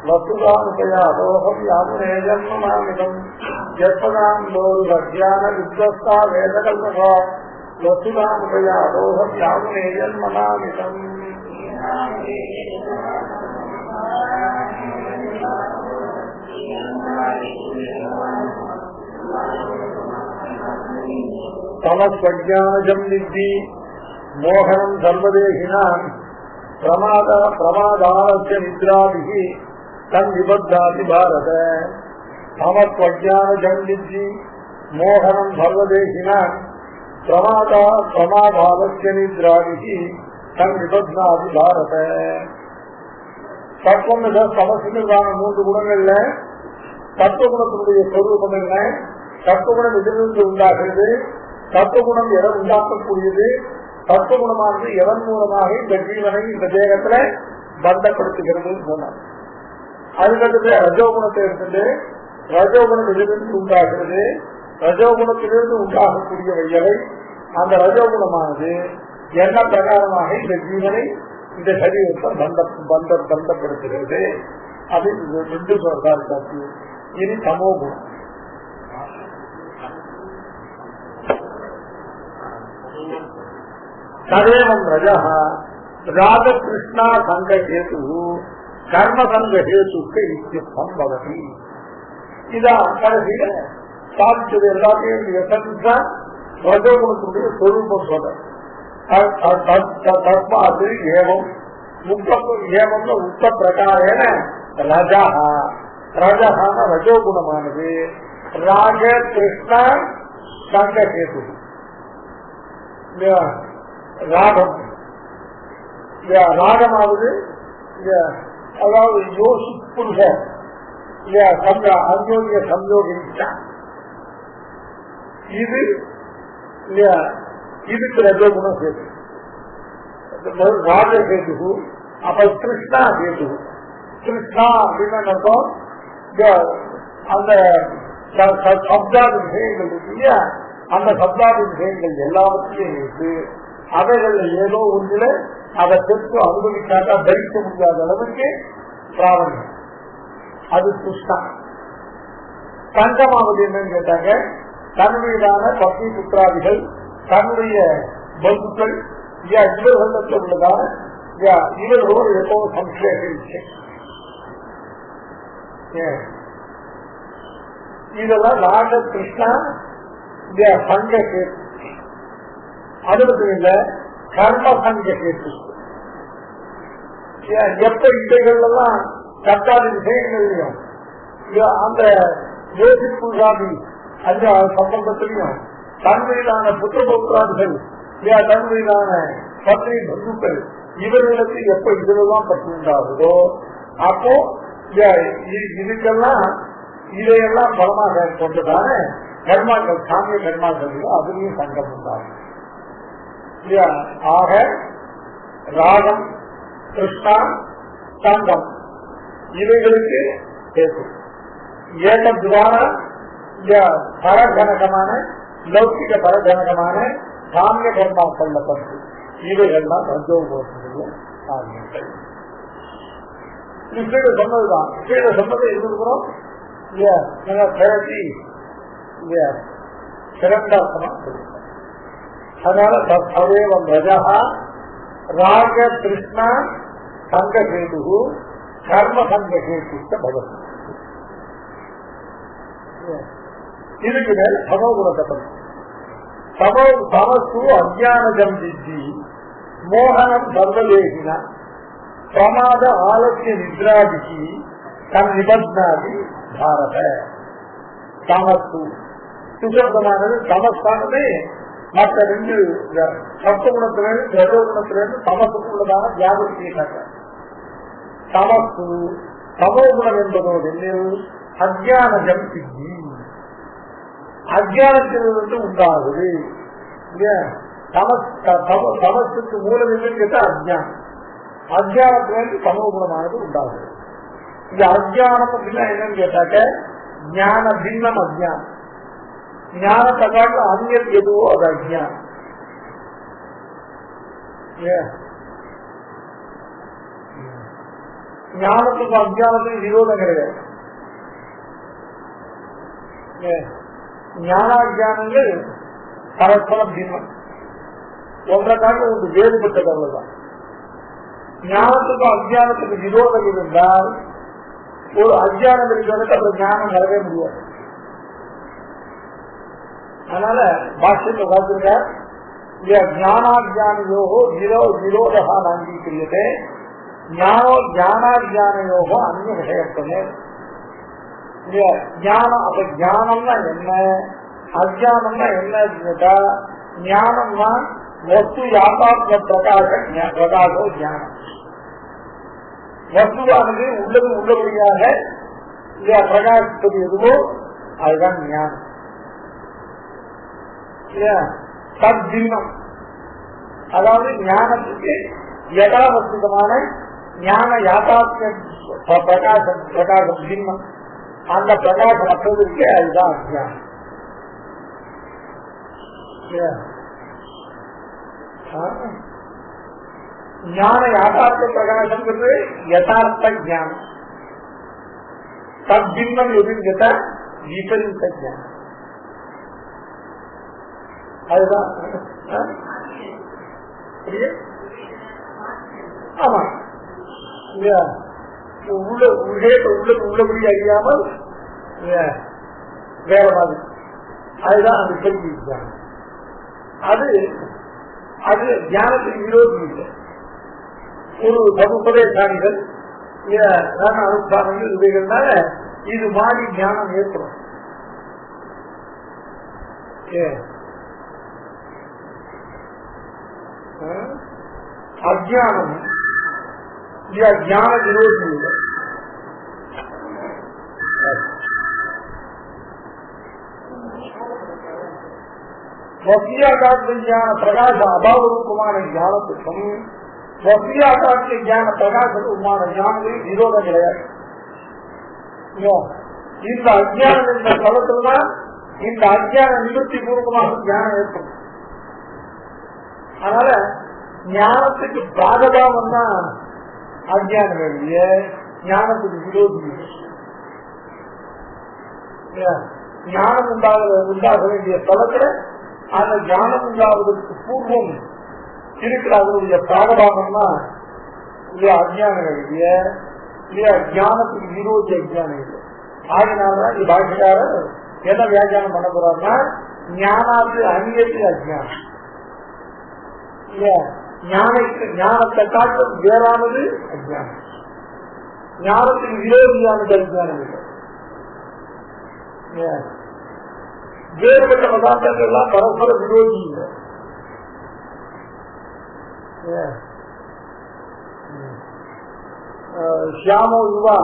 வசுதானுபயாதோகம் யாமுனேஜன்மமாமிதம் யத்பதாம்போருவத்யான வித்வஸ்தா வேதகல்பகா வசுதானுபயாதோகம் யாமுனேஜன்மமாமிதம். தமஸ்வஜானஜம் வித்தி மோகனம் சர்வதேகினான் பிரமாதாலஸ்ய நித்ராபிஹி தன் நிபத்தாதி பாரத. தமஸ்வஜானஜம் வித்தி மோகனம் சர்வதேகினான் பிரமாதாலஸ்ய நித்ராபிஹி தன் நிபத்தாதி பாரத. தத்துவம் தமசுக்கான 3 குணங்கள்ல தத்துவகுணத்தினுடைய சொரூபம் என்ன? தத்துவகுணம் எதிலிருந்து உண்டாகிறது? தத்துவகுணம் எதை உண்டாக்கக்கூடியது? தத்துவகுணமானது எதன் மூலமாக இந்த ஜீவனை இந்த தேகத்துல பந்தப்படுத்துகிறது சொன்னார். அதுக்கடுத்து ரஜோகுணத்தை எடுத்துட்டு ரஜோகுணம் எதிலிருந்து உண்டாகிறது? ரஜோகுணத்திலிருந்து உண்டாகக்கூடியவைகளை அந்த ரஜோகுணமானது என்ன பிரகாரமாக இந்த ஜீவனை இந்த சரீரத்தை பந்தப்படுத்துகிறது அப்படின்னு 2 சொல்றாரு. இனி தமோகுணம். ததேவம் ரஜः ராககிருஷ்ணா சங்கஹேது கர்ம சங்கஹேதுக்கு இத்தியுக்தம் பவதி. இதான் கடைசியில சாதிச்சது எல்லாத்தையும் எசன்ஸா ரஜோகுணத்தினுடைய சொரூபம் சொல்ற. தஸ்மாத் ஏவம் ஏவம்ல உத்த பிரகாரேன ரஜः ரஜஹான ரஜோகுணமானது ராக கிருஷ்ணா சங்கஹேது ராகம் ராகமாவது அதாவது யோசி புருஷ அந்யோன்ய சம்யோகிச்சா இது இதுக்கு ரஜோகுணம் கேது. ராக கேது அப்ப கிருஷ்ணா கேது. கிருஷ்ணா அப்படின்னு அர்த்தம் அந்த சப்தாதி விஷயங்கள் இருக்கு இல்லையா, அந்த சப்தாதி விஷயங்கள் எல்லாவற்றையும் இருக்கு. அவைகள் ஏதோ ஒன்றுல அதை பெற்று அனுபவிக்காட்டா தரிக்க முடியாத அளவுக்கு பிராவணியம். அது கிருஷ்ணா. தங்கமாவது என்னன்னு கேட்டாங்க, தன்னுடையதான பத்னி புத்திராதிகள் தன்னுடைய பந்துக்கள் இவர்களிடத்தில் உள்ளதான இவர்களோடு எப்போது சம்சேகிச்சு இதெல்லாம் ராக கிருஷ்ணா சங்க கேட்டு. அது மட்டும் இல்ல கர்ம சங்க கேட்டு. எப்ப இடைகள்லாம் கட்டாதி விஷயங்களையும் அந்த யோசிப்புராதி அந்த சம்பந்தத்திலையும் தன்மையிலான புத்திரபௌத்திராதிகள் தன்மையிலான பத்னி பந்துக்கள் இவர்களுக்கு எப்ப இதெல்லாம் பற்றி உண்டாகுதோ அப்போ இதுக்கெல்லாம் இதையெல்லாம் பலமாக கொண்டுதான கர்மாக்கள் சாமிய கர்மாக்கள் அதுலயும் சங்கம் உண்டாகும். ஆக ராகம் கிருஷ்ணா சங்கம் இவைகளுக்கு ஏகத்வான பரஜனகமான லௌகிக பரஜனகமான சாமிய கர்மாக்கள் பற்றி இவைகள்லாம் ரஜோகுணத்தினுடைய காரியங்கள். கீழே சொன்னதுதான். கீழே சொன்னதை இருக்கிறோம் சிறந்தாசமா சொல்லுங்க. அதனால ததேவம் ரஜः ராக கிருஷ்ணா சங்கஹேது கர்ம சங்கஹேதுச்ச பவதி. இதுக்கு மேல் சமோகுணத்தை பற்றி தமசு அஜானஜம் வித்தி மோகனம் சர்வதேகினா பிரமாத ஆலசிய நித்ராதிக்கு தன் நிபத்னாதி பாரத. தமசு சுசப்தமானது தமசானது மற்ற 2 சப்தகுணத்திலிருந்து ரஜோகுணத்திலிருந்து தமசுக்குள்ளதான வியாபத்தியை காட்ட. தமசு தமோகுணம் என்பதோடு அஜானஜம் வித்தி அஜானத்திலிருந்து உண்டாகுது. தமசுக்கு மூலம் என்னன்னு கேட்டா அஜானம். அஜானத்திலிருந்து தமோகுணமானது உண்டாகுது. இந்த அஜானம் அப்படின்னா என்னன்னு கேட்டாக்க ஞான பின்னம் அஜானம். ஞானத்தை காட்டில் அந்நியது எதுவோ அது அஜானம். ஞானத்துக்கும் அஜ்ஞானத்துக்கும் விரோதம் கிடையாது. ஞானாஜானங்கள் பரஸ்பரம் பின்னம், ஒன்றை காட்ட ஒன்று வேறுபட்டது, அவ்வளவுதான். ஞானத்துக்கும் அஜ்ஞானத்துக்கும் விரோதம் இருந்தால் ஒரு அஜ்ஞானம் இருக்கிறதுக்கு அப்புறம் ஞானம் வரவே முடியாது. அதனால பாஷ்யத்தை பார்த்துருக்க, ஞானாஜானயோகோ விரோதா அங்கீகரியதே, ஞானோ ஞானாஜானயோகோ அந்நிய விஷயத்தமே. ஞானம், அப்ப ஞானம்னா என்ன, அஜானம்னா என்ன கேட்டா, ஞானம்னா வஸ்து யாத்தாத்ம பிரகாசோ ஞானம். வஸ்துவானது உள்ளது உள்ளபடியாக பிரகாசிப்பது எதுவோ அதுதான் ஞானம். தத்பின்னம், அதாவது ஞானத்துக்கு யதாவஸ்திதமான ஞான யாத்தாத்மிய பிரகாசம் பின்னம், அந்த பிரகாசம் மற்றதற்கு அதுதான் அஜ்ஞானம். ஞான யாத்தார்த்த பிரகாசம் யதார்த்த ஜானம். தத்பின்னம் எதுன்னு கேட்டா விபரீத ஜானம். அதுதான். ஆமா, உள்ளபடி அறியாமல் வேற மாதிரி, அதுதான் விபரீத ஜானம். அது ஞானத்துக்கு விரோதம் இல்லை. ஒரு சமுபதேசானிகள் அனுஷ்டானங்கள் இவைகள்னால இது மாறி ஞானம் ஏற்படும். அஜ்ஞானம் ஞான விரோதம் இல்லை. வசியாகாட்சிய ஞான பிரகாச அபாவ ரூபமான ஞானத்துக்கும் வசியாகாட்சிய ஞான பிரகாச ரூபமான ஞானத்துக்கு விரோதம் கிடையாது. இந்த அஜ்ஞானம் என்ற தளத்தில்தான் இந்த அஜ்ஞான நிவர்த்தி பூர்வமான ஞானம் ஏற்படும். அதனால ஞானத்துக்கு பாதபாவம் தான் அஜ்ஞானம் எழுதிய ஞானத்துக்கு விரோதி. ஞானம் உண்டாக வேண்டிய தளத்துல அந்த ஞானம் உண்டாவதற்கு பூர்வம் இருக்கிற அதனுடைய பிராகபாகம்னா அஜ்ஞானம் எழுதிய இல்லையா, ஞானத்துக்கு விரோதி அஜ்ஞானம் இல்லை. ஆகினால்தான் இது பாஷையாரர் என்ன வியாக்கியானம் பண்ண போறாருன்னா, ஞானாத்து அநியத்து அஜ்ஞானம் இல்லையா, ஞானத்தை காட்டும் வேறானது அஜ்ஞானம், ஞானத்துக்கு விரோதியானது அஜ்ஞானம் இல்லை. வேறுபட்ட பதார்த்தங்கள் எல்லாம் பரஸ்பர விரோதி இல்லை. ஷியாமோ யுவா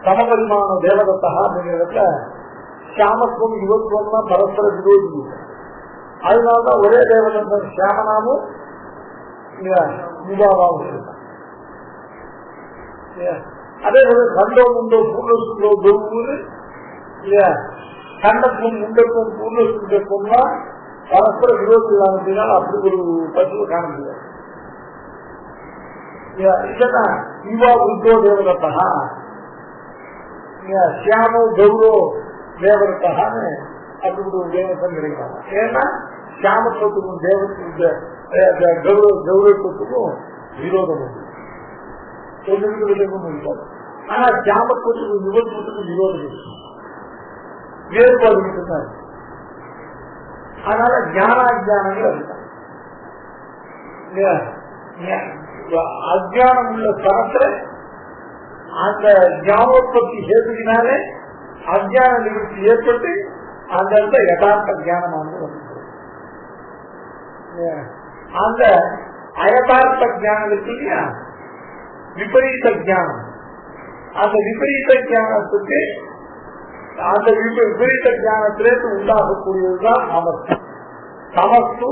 சமபரிமான தேவதத்தா அப்படிங்கிறதுல ஷியாமத்துவம் யுவத்துவம்னா பரஸ்பர விரோதி இல்லை. அதனால்தான் ஒரே தேவதன் ஷியாமனாமும் யுவாவாவும் இருக்கான். அதே போல கண்டோ உண்டோ பூர்ணசுண்டோ கௌன்னு இல்லையா, கண்டத்தும் முண்டத்தும் பூர்ணசுண்டா பரஸ்பர விரோதிகள் அப்படின்னா அப்படி ஒரு பசுவை காண முடியாது. இதெல்லாம் யுவா உத்தோ தேவதத்தா, ஷியாமோ கௌரோ தேவதத்தான்னு அப்படி ஒரு தேவத்தம் கிடைக்கிறாங்க. ஏன்னா ஷியாமத்துவத்துக்கும் கௌரவத்துவத்துக்கும் விரோதம் உண்டு, சொல்லுக்கு விதமும் இருக்காது. ஆனா ஷியாமத்துவத்துக்கும் யுவத்துவத்துக்கும் விரோதம் இருக்கு, வேறுபாடு மட்டும்தான். அதனால ஞானாஜானங்கள் இருக்காங்க. அஜானம் உள்ள தரத்துல அந்த ஞானோற்பத்தி சேர்த்துக்கினாலே அஜான நிவர்த்தி ஏற்பட்டு அந்த இடத்துல யதார்த்த ஞானமானது வந்து, அந்த அயதார்த்த ஞானம் இருக்கு இல்லையா, விபரீத ஞானம், அந்த விபரீத ஞானத்துக்கு அந்த விபரீத ஞானத்திலேருந்து உண்டாகக்கூடியதுதான் அமர்த்தம். தமஸ்து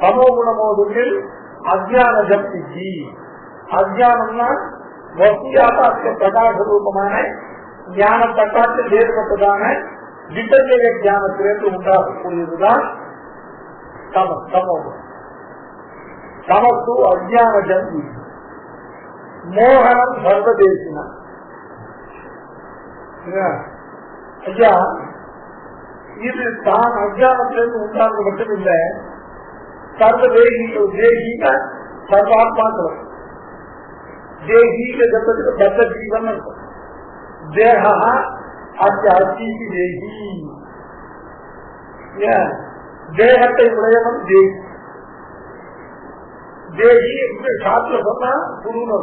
தமோகுணமோதுமில் அஜ்ஞான ஜப்தி. அஜ்ஞானம்னா வசியாக பிரகாச ரூபமான ஞானத்தை காட்டு ஏற்பட்டதான விபரீத ஞானத்திலேருந்து உண்டாகக்கூடியதுதான் தமோகுணம். தமசு அஜானஜம் மோகனம் சர்வதேசினா. ஐயா, இது தான் அஜானத்திலிருந்து உண்டானது மட்டும் இல்ல, சர்வதேகிகள் தேகிக சர்வாத்மாக்கள். தேகிக ஜபத்துக்கு பத்த ஜீவன் இருக்கும். தேகா அத்தி தேகி, தேகத்தை உடையவன் தேகி. தேகி என்று சாத்திர சொன்னா குருன்னு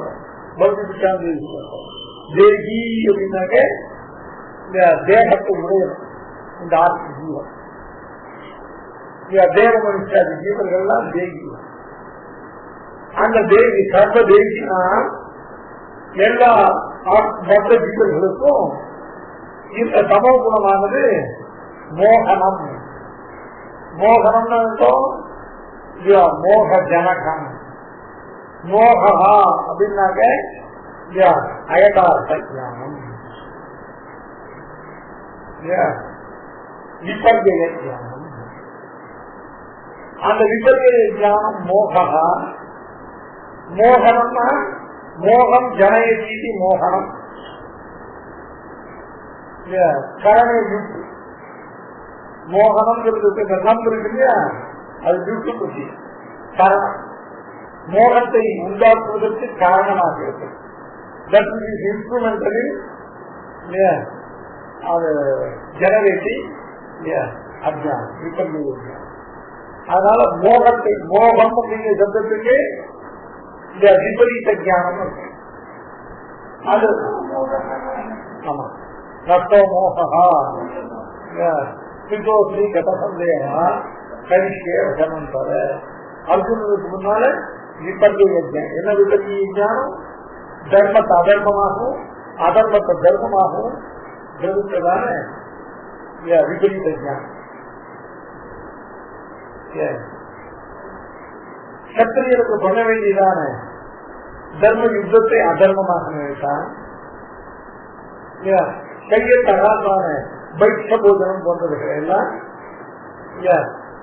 தேகி அப்படின்னாக்க தேகத்தை உடையவன் இந்த ஆத்ம ஜீவன். தேவ மனுஷாதி ஜீவர்கள்லாம் தேகி. அந்த தேகி சர்வ தேகினா எல்லா மற்ற ஜீவர்களுக்கும் இந்த சமோ குணமானது மோகனம். மோகனம்னு மோக ஜனகம். மோகா அப்படின்னாக்க அயதார்த்த ஞானம், விபர்ய ஞானம். அந்த விபர்ய ஞானம் மோகா. மோகனம்னா மோகம் ஜனயதி மோகனம். கரணை யுக்தி மோகனம் இருக்கு இல்லையா, அது யுக்தி புத்தி காரணம். மோகத்தை உண்டாக்குவதற்கு காரணமாக இருக்கு. தட் இஸ் இன்ஸ்ட்ருமெண்டலி அது ஜெனரேட்டி அஜ்ஞானம் விபர்ய. அதனால மோகத்தை மோகம் அப்படிங்கிற சப்தத்துக்கு இந்த விபரீத ஞானம் இருக்கு. அது ஆமா நஷ்டோ மோகா சிதோஸ்ரீ கத சந்தேகா கரிஷ்யே வசனம் தர. அர்ஜுனனுக்கு முன்னால விபர்ய ஞானம். என்ன விபர்ய ஞானம்? தர்மத்தை அதர்மமாகவும் அதர்மத்தை தர்மமாகவும் கிரகித்ததான விபரீத ஞானம். சத்திரியனுக்கு பண்ண வேண்டியதான தர்ம யுத்தத்தை அதர்மமாக நினைத்தான். கையை தகாதான பைட்ச போஜனம் போன்றவர்கள் எல்லாம்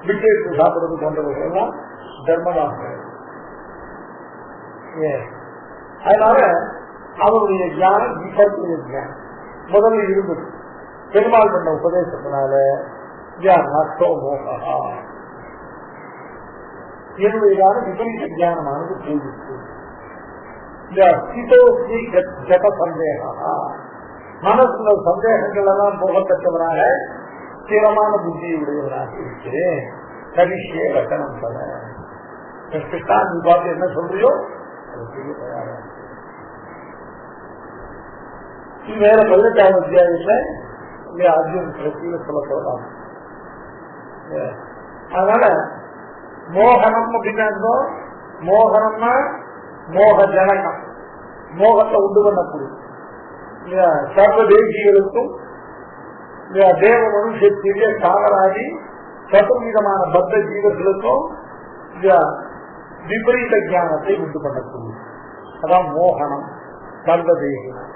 விட்டு சாப்பிடுறது போன்றவர்கள் எல்லாம் தர்மமாக. அதனால அவருடைய ஞானம் விபர்ய ஞானம் முதல்ல இருந்தது. பெருமாள் பண்ண உபதேசத்தினால நஷ்டோ மோகா என்னுடையதான விபரீத ஞானமானது போயிருக்கு. ஜட சந்தேகா மனசுல சந்தேகங்கள் எல்லாம் போகத்தக்கவனாக ஸ்திரமான புத்தியுடையவனாக இருக்கிறேன். கரிஷ்யே வசனம் தர. நீ பார்த்து என்ன சொல்றியோ அது செய்ய தயாரா. வேற 18ஆம் அத்தியாயத்துல அர்ஜுன் பிரச்சனை சொல்லப்படலாம். அதனால மோகனம் அப்படின்னா மோகனம்னா மோக ஜனகம், மோகத்தை உண்டு பண்ணக்கூடிய சர்வ தேசிகளுக்கும் தேவ மனுஷத்திலே சாகராதி சதுர்விதமான பத்த ஜீவர்களுக்கும் விபரீத ஞானத்தை உண்டு பண்ணக்கூடிய அதான் மோகனம். சர்வதேகினம்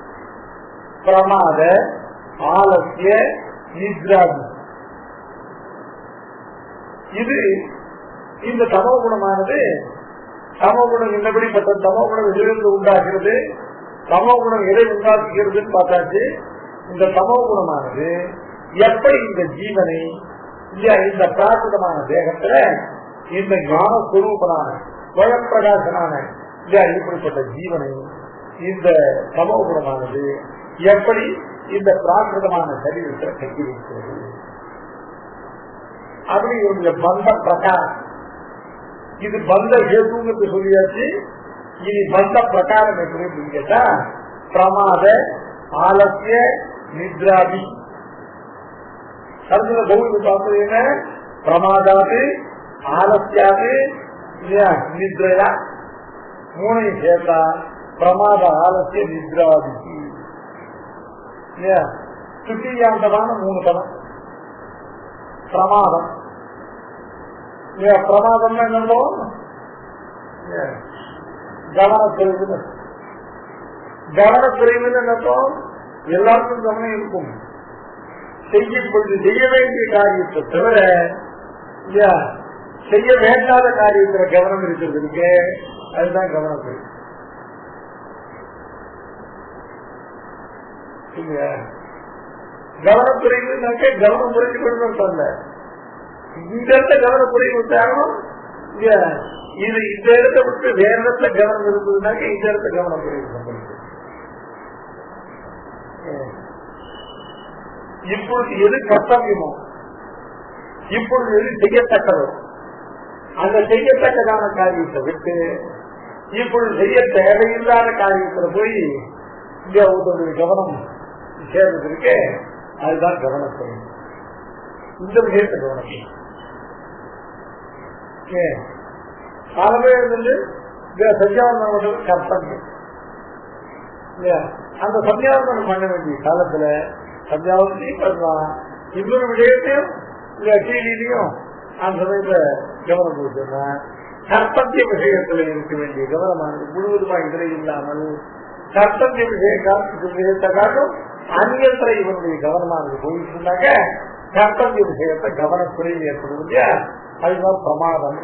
பிரமாத ஆலசிய நித்ராதி. இது இந்த தமோ குணமானது தமோ குணம் என்னபடிப்பட்ட தமோ குணம் எதிலிருந்து உண்டாகிறது, தமோ குணம் எதை உண்டாக்குகிறதுன்னு பார்த்தாச்சு. இந்த தமோ குணமானது எப்படி இந்த ஜீவனை இந்த பிராகிருதமான தேகத்துல இந்த ஞானஸ்வரூபனான ஸ்வயப்பிரகாசனான இப்படிப்பட்ட ஜீவனை இந்த தமோ குணமானது எப்படி இந்த பிராகிருதமான சரீரத்தில் கட்டி வைக்கிறது. அப்படி இவருடைய பந்த பிரகாரம். இது பந்த ஹேதுங்கிறது சொல்லியாச்சு. இனி பந்த பிரகாரம் எப்படி கேட்டா பிரமாத ஆலசிய நித்ராதி. அடுத்த பௌத்த பார்ப்பது என்ன? பிரமாதாது ஆலசியாது நித்ரையா மூணையும் சேர்த்தா பிரமாத ஆலசிய நித்ராதி. சுத்தியாந்தமான 3 பதம். பிரமாதம் பிரமாதம் என்னோ கவனக்குறைவு. கவனக்குறைவுன்னு என்னோ எல்லாருக்கும் கவனம் இருக்கும். செய்ய வேண்டிய காரியத்தை தவிர செய்ய வேண்டாத காரியத்துல கவனம் இருக்கிறதுக்கு அதுதான் கவனக்குறை. கவனக்குறைனாக்க கவனம் குறைஞ்சு கொண்டு சொல்ல, இந்த இடத்த கவனக்குறைவு காரணம் இது இந்த இடத்த விட்டு வேற இடத்துல கவனம் இருந்ததுனாக்க இந்த இடத்த கவனக்குறைவு சம்பந்தம். இப்பொழுது எது கர்த்தவியமோ, இப்பொழுது எது செய்யத்தக்கதோ அந்த செய்யத்தக்கதான காரியத்தை விட்டு இப்பொழுது செய்ய தேவையில்லாத காரியத்துல போய் இங்க கவனம் சேர்றதுக்கு அதுதான் கவனக்குறை. இந்த விஷயத்தை கவனக்குறை. காலமே வந்து சத்தியாவந்தனம் கர்த்தவியம். அந்த சத்தியாவந்தனம் பண்ண வேண்டிய காலத்துல சத்தியாவந்தனையும் பண்ணலாம், இன்னொரு விஷயத்தையும் டிவிலையும் அந்த சமயத்துல கவனம் கொடுத்தோம்னா கர்த்தவிய விஷயத்துல இருக்க வேண்டிய கவனமானது முழுவதுமா இதுல இல்லாமல் கர்த்தவிய விஷயத்தை காட்டும் அந்நியத்துல இவனுடைய கவனமானது போயிட்டு இருந்தாங்க. கர்த்தவிய விஷயத்தை கவனக்குறையில் ஏற்படும் இல்லையா, அதுதான் பிரமாதம்.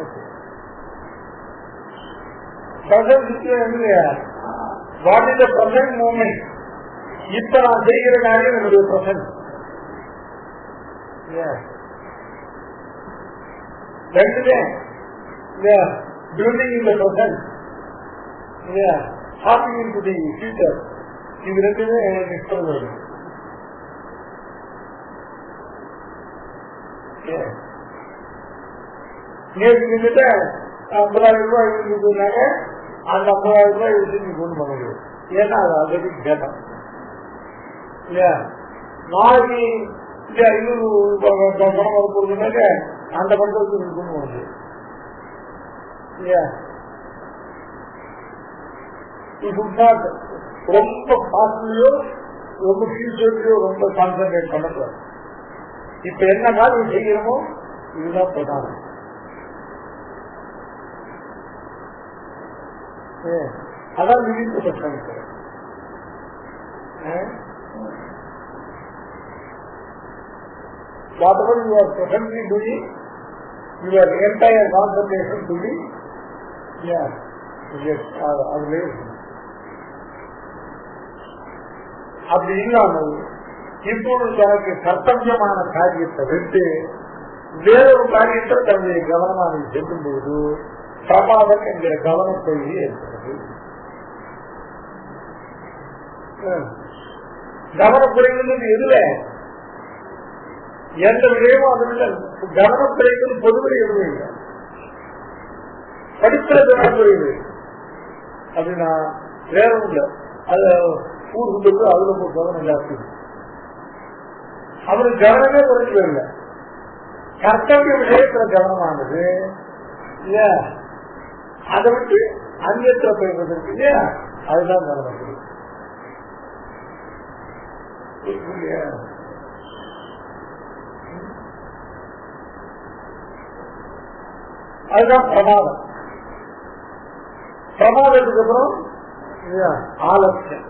What is the present moment? இப்ப நான் செய்கிற காரியம் என்னுடைய பிரசன்ட். ரெண்டுமே building in the present, hopping into the future, இது ரெண்டுமே மிக்ஸ் பண்ணுவது. நேற்று கிட்ட 50,000 ரூபாய் இருந்ததுனாக்க அந்த 50,000 ரூபாய் வச்சு கொண்டு பண்ண முடியும். ஏன்னா அது ஆல்ரெடி கேட்டம் இல்லையா. நாளைக்கு 500 பணம் வரப்போறதுனாக்க அந்த பணத்தை வச்சு கொண்டு பண்ண முடியும் இல்லையா. ரொம்ப காஸ்ட்லியோ ரொம்ப ஃபியூச்சர்லயோ ரொம்ப கான்சன்ட்ரேட் பண்ணக்கூடாது. இப்ப என்ன காரியம் செய்யணுமோ இதுதான் பிரதானம். அதான் விதித்து பிரச்சனை. whatever you are presently doing, your entire concentration to be அதுவே. அப்படி இல்லாமல் இப்பொழுது தனக்கு கர்த்தவியமான காரியத்தை விட்டு வேறொரு காரியத்தில் தன்னுடைய கவனமாக செல்லும் போது பிரமாதம் என்கிற கவனத்தொழில் ஏற்படுது. கவனக்குறைங்கிறது எதுல எந்த விடயமும் அது இல்லை. கவனக்குறைங்கிறது பொதுவில் எதுவும் இல்லை. படிப்புல கவனக்குறைவு அப்படின்னா வேற இல்லை. அது ஊருக்கு அதுல ஒரு கவனம் ஜாஸ்தி. அவருக்கு கவனமே குறைஞ்சது இல்லை. கர்த்தவிய விஷயத்துல கவனமானது இல்லையா, அதை விட்டு அந்நியத்துல போயிடுறதுக்கு இல்லையா, அதுதான் கவனம். அதுதான் பிரமாதம். பிரமாதத்துக்கு அப்புறம் ஆலட்சியம்.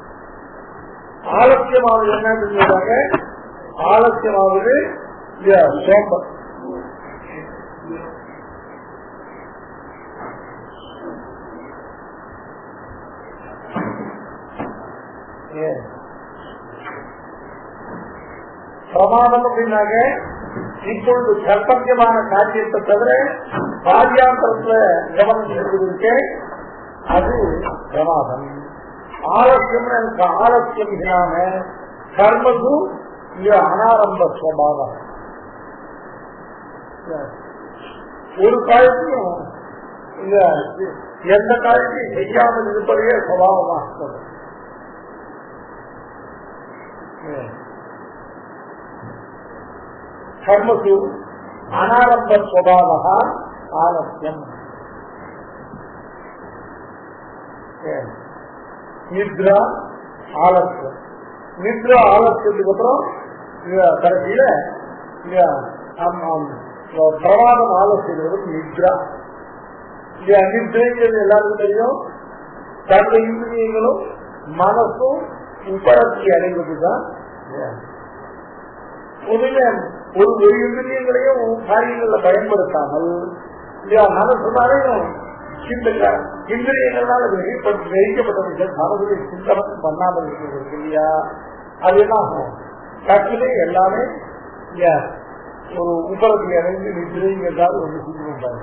ஆலட்சியமாவது என்ன சொல்றாங்க? ஆலட்சியமாவது சோம்பல். பிரமாதம் அப்படின்னாக்க இப்பொழுது கர்த்தவியமான காரியத்தை தவிர காரியாந்தரத்துல கவனம் செலுத்திருக்க அது பிரமாதம். ஆலட்சியம் எனக்கு ஆலட்சியம் இல்லாம கர்மது அனாரம்ப சுவாவம். ஒரு காரியத்தையும் எந்த காரியத்தையும் செய்யாமல் இருப்பதையே சுவாவமாக கர்மசு அனாரம்ப சுவாவக ஆலட்சியம். நித்ரா ஆலட்சியம். நித்ரா ஆலட்சியத்துக்கு அப்புறம் கடைசியில பிரமாதம் ஆலோசனை நித்ரா. நித்ரைங்கிறது எல்லாருக்கும் தெரியும். தந்த இந்திரியங்களும் மனசும் உபரத்தி அடைவதுதான். பொதுவே ஒரு இந்திரியங்களையும் காரியங்கள்ல பயன்படுத்தாமல் இல்லையா? மனசுனாலையும் இந்திரியங்களால் கிரகிக்கப்பட்ட விஷயம் மனசுடைய சிந்தனம் பண்ணாமல் இருக்கிறது இல்லையா? அது என்ன ஆகும்? டக்குனே எல்லாமே ஒரு உபரத்தை அடைந்து நிதிரைங்கிறதால ஒன்று செஞ்சுருப்பாங்க.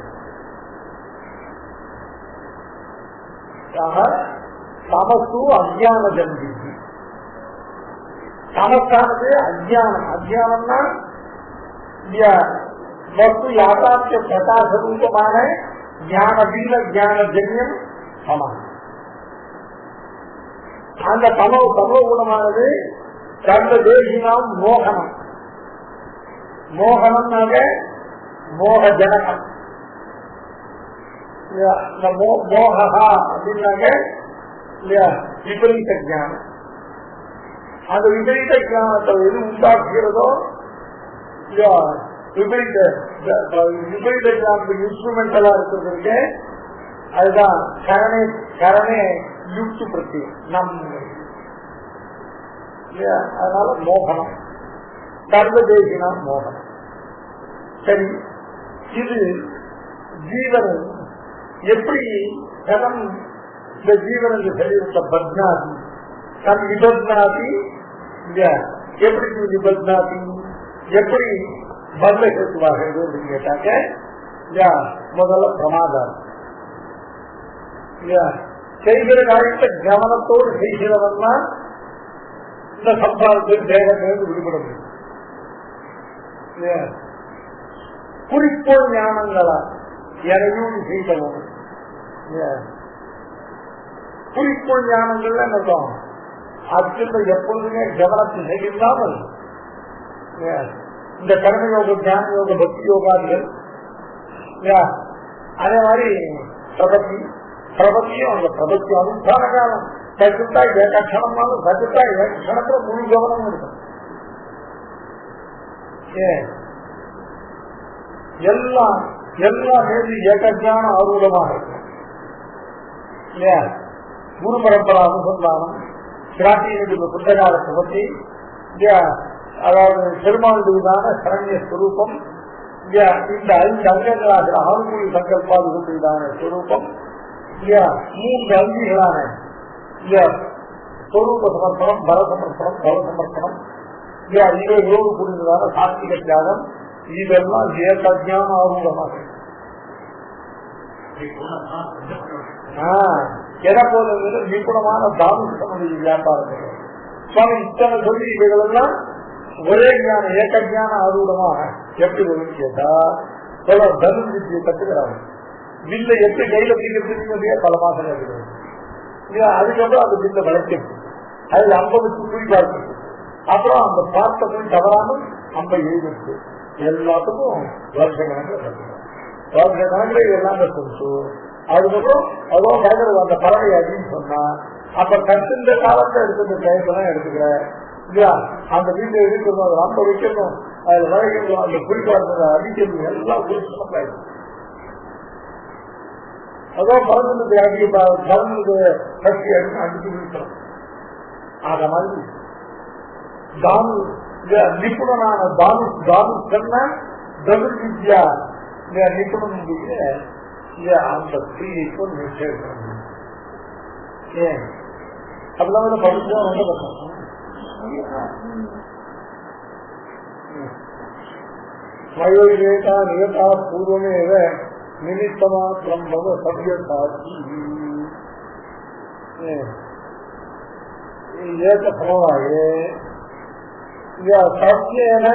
தமசு அஜான ஜந்தி. தமசானது அஜானம். அஜானம்னா வஸ்து யாதார்த்த பிரகாச ரூபமான ஞானபீன ஞான ஜன்யம் சமம். அந்த தமோ குணமானது சர்வ தேசினாம் மோகனம். மோகனம்னாக மோக ஜனகம். மோகா அப்படின்னாக்க விபரீத ஜானம். அந்த விபரீத ஜானத்தை எது உண்டாக்குகிறதோ விபரீத ஜானத்துக்கு இன்ஸ்ட்ருமெண்டலா இருக்கிறதுக்கு அதுதான் கரணே யுக்தி பிரத்தி நம். அதனால மோகனம் சர்வதேசினா மோகனம். சரி, இது ஜீவன் எப்படி கதம் இந்த ஜீவனுக்கு சொல்லிவிட்ட பத்னாதி தன் விபத்னாதி எப்படி விபத்னாதி எப்படி பதில கேட்டுவார்கள் அப்படின்னு கேட்டாக்க முதல்ல பிரமாதம். செய்கிற காரியத்தை கவனத்தோடு செய்கிறவன் தான் இந்த சம்சாரத்தில் தேகத்திலிருந்து விடுபட முடியும். குறிப்போல் ஞானங்களா எதையும் செய்தவும் குறிப்போல் ஞானங்கள் என்னதான் அதுக்கு எப்பொழுதுமே கவனத்தை செய்யாமல் இந்த கர்மயோக தியான யோக பக்தி யோகாதிகள் அதே மாதிரி பிரபத்தியும் அந்த பிரபத்தி அனுஷ்டான காலம் சச்சுட்டா ஏகக்ஷணமாலும் சச்சுட்டா ஏகக்ஷணத்துல முழு கவனம் இருக்கும். எல்லாம் மீது ஏகஜான ஆரூடமாக இருக்கும். குரு பரம்பரா அனுசந்தானம் கிராட்டியினுடைய புத்தகால பிரபத்தி அதாவது பெருமாளுடையதான சரண்ய ஸ்வரூபம் இந்த 5 அங்கங்களாக ஆறுமொழி சங்கல்பாதுகளுடையதான ஸ்வரூபம் 3 அங்கிகளான ஸ்வரூப சமர்ப்பணம் பர சமர்ப்பணம் பல சமர்ப்பணம் இவைகளோடு கூடியதான சாத்விக தியாகம் இதெல்லாம் ஏகஜான ஆரூடமாக எதை போல நிபுணமான தானுடைய வியாபாரங்கள் சுவாமி இத்தனை சொல்லி இவைகளெல்லாம் ஒரே ஞான ஏகஜான ஆரூடமாக எப்படி வரும்னு கேட்டா பல தனுர் வித்தியை கத்துக்கிறாங்க. வில்லை எப்படி கையில பிடிக்கிறதுக்கு பல மாசம் இருக்குது. அதுக்கப்புறம் அந்த வில்லை வளர்க்கும், அதுல 50 குறி பார்க்கிறது, அப்புறம் அந்த பார்த்த போய் தவறாமல் 50 எழுதிருக்கு. எல்லாத்துக்கும் வருஷ கணக்கில் எல்லாம் சொல்லிட்டு அதுக்கப்புறம் அதோ பயங்கர அந்த பறவை அப்படின்னு சொன்னா அப்ப கற்றுந்த காலத்தை எடுத்துக்க டயத்தான் எடுத்துக்கிறேன் இல்லையா? அந்த வீட்டை எடுக்கணும், அதை ரொம்ப வைக்கணும், அதுல வரைக்கணும், அந்த குறிப்பாக அடிக்கணும், எல்லாம் குறிப்பிட்ட அதோ பறந்து கட்சி அடிச்சு விழிக்கணும். அத மாதிரி நிபுணனான தானுஷன்னா தனுர் வித்யா நிபுணனுடைய அந்த ஸ்திரீக்கு நிச்சயம் ஏன் அப்படிலாம் படிச்சா ரொம்ப கஷ்டம். மயோகேதா நியதா பூர்வமேவ நிமித்தமாத்திரம் பவ சவ்யசாட்சி ஏக சமவாயே சவ்யேன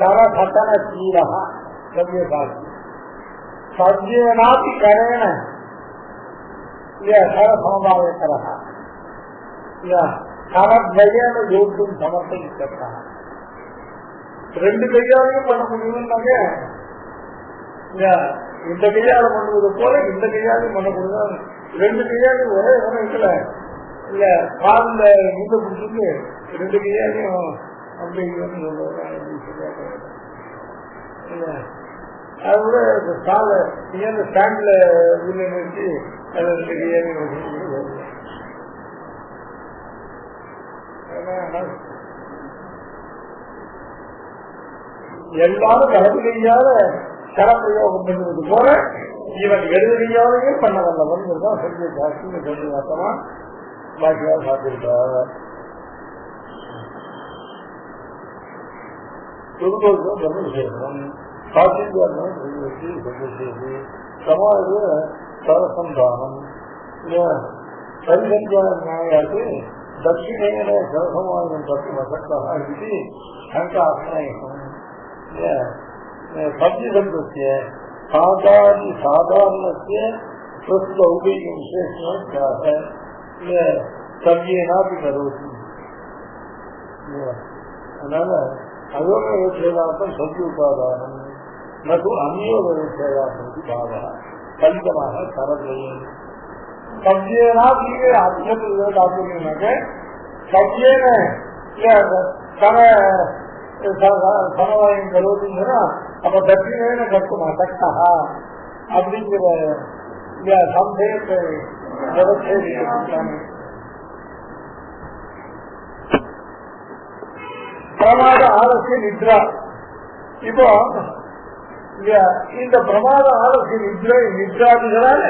கரகட்டனசீலः சவ்யசாட்சி சவ்யேனாபி கரேண சமவாயகரः கரத்வயேன யோகம் சமர்ப்பிக்கிறதா. 2 கையாலையும் பண்ண முடியும்னாங்க இந்த கையால பண்ணுவது போல இந்த கையாலையும் பண்ணக்கூடியது. 2 கையாலையும் ஒரே சமயத்துல இல்ல காலில் இந்த பிடிச்சிட்டு 2 கையாலையும் அப்படி அது கூட கால நீங்க ஸ்டாண்ட்ல உள்ள நிறுத்தி 2 கையாலையும் எல்லாரும் கலந்து கையால கரப்பிரயோகம் பண்ணுவது போல இவன் எழுதியாலேயே பண்ண வல்லவன் சொல்லி ஜாஸ்தி சொல்லி மாத்தமா பாக்கியா சாத்திருக்கார். சமாஜ சரசந்தானம் சஞ்சன்யாயாக்கு தட்சிணேன சரசமானம் தப்பி மசக்கா இது சங்காசனம் சப்ஜிதந்திய சாதாரண பிரஸ்துத உபயோக விசேஷமாக சப்ஜினாபி கரோதி. அதனால அயோக விவசாயம் சப்ஜி உபாதானம் நது அந்யோக விவசாயம் பாவா கலிதமாக சரதையும் சப்ஜினாபி அதிகமாக சப்ஜேன சமவாயம் கருதுன்னா அப்ப தட்சிணேன கட்டுமா சக்தா அப்படிங்கிற சந்தேகத்தை பிரமாத ஆலசிய நித்ரா. இப்போ இந்த பிரமாத ஆலசிய நித்ராதிகளால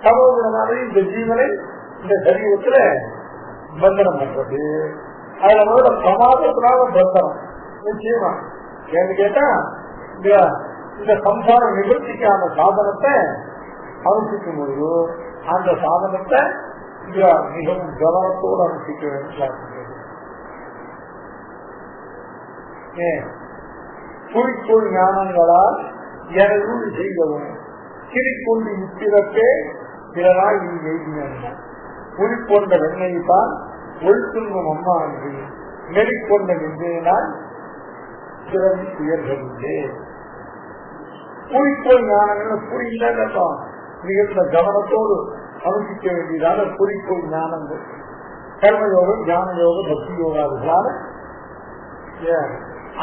சமோகுணமான இந்த ஜீவனை இந்த சரீரத்துல பந்தனம் பண்றது. அதுல முதல்ல பிரமாதத்தினால பந்தனம் நிச்சயமா ஏன்னு கேட்டா இந்த சம்சார நிவர்த்திக்கான சாதனத்தை அனுஷ்டிக்கும் பொழுது அந்த சாதனத்தை மிகவும் கவனத்தோடு அனுஷ்டிக்க வேண்டும். குறிக்கோள் ஞானங்களால் எனது செய்தவும் கிரிக்கொண்டு இத்திரத்தே பிறராய் நீ எழுதின குறிக்கொண்ட வெண்ணைத்தான் ஒழுத்துங்கும் அம்மா என்று நெறிக்கொண்ட நின்றினால் பிறவி உயர்கவில்லை. குறிக்கோள் ஞானங்கள் புரியல மிகுந்த கவனத்தோடு அனுஷ்டிக்க வேண்டியதான குறிக்கோள் ஞானங்கள் கர்மயோகம் ஞான யோகம் பக்தி யோகாதுகளான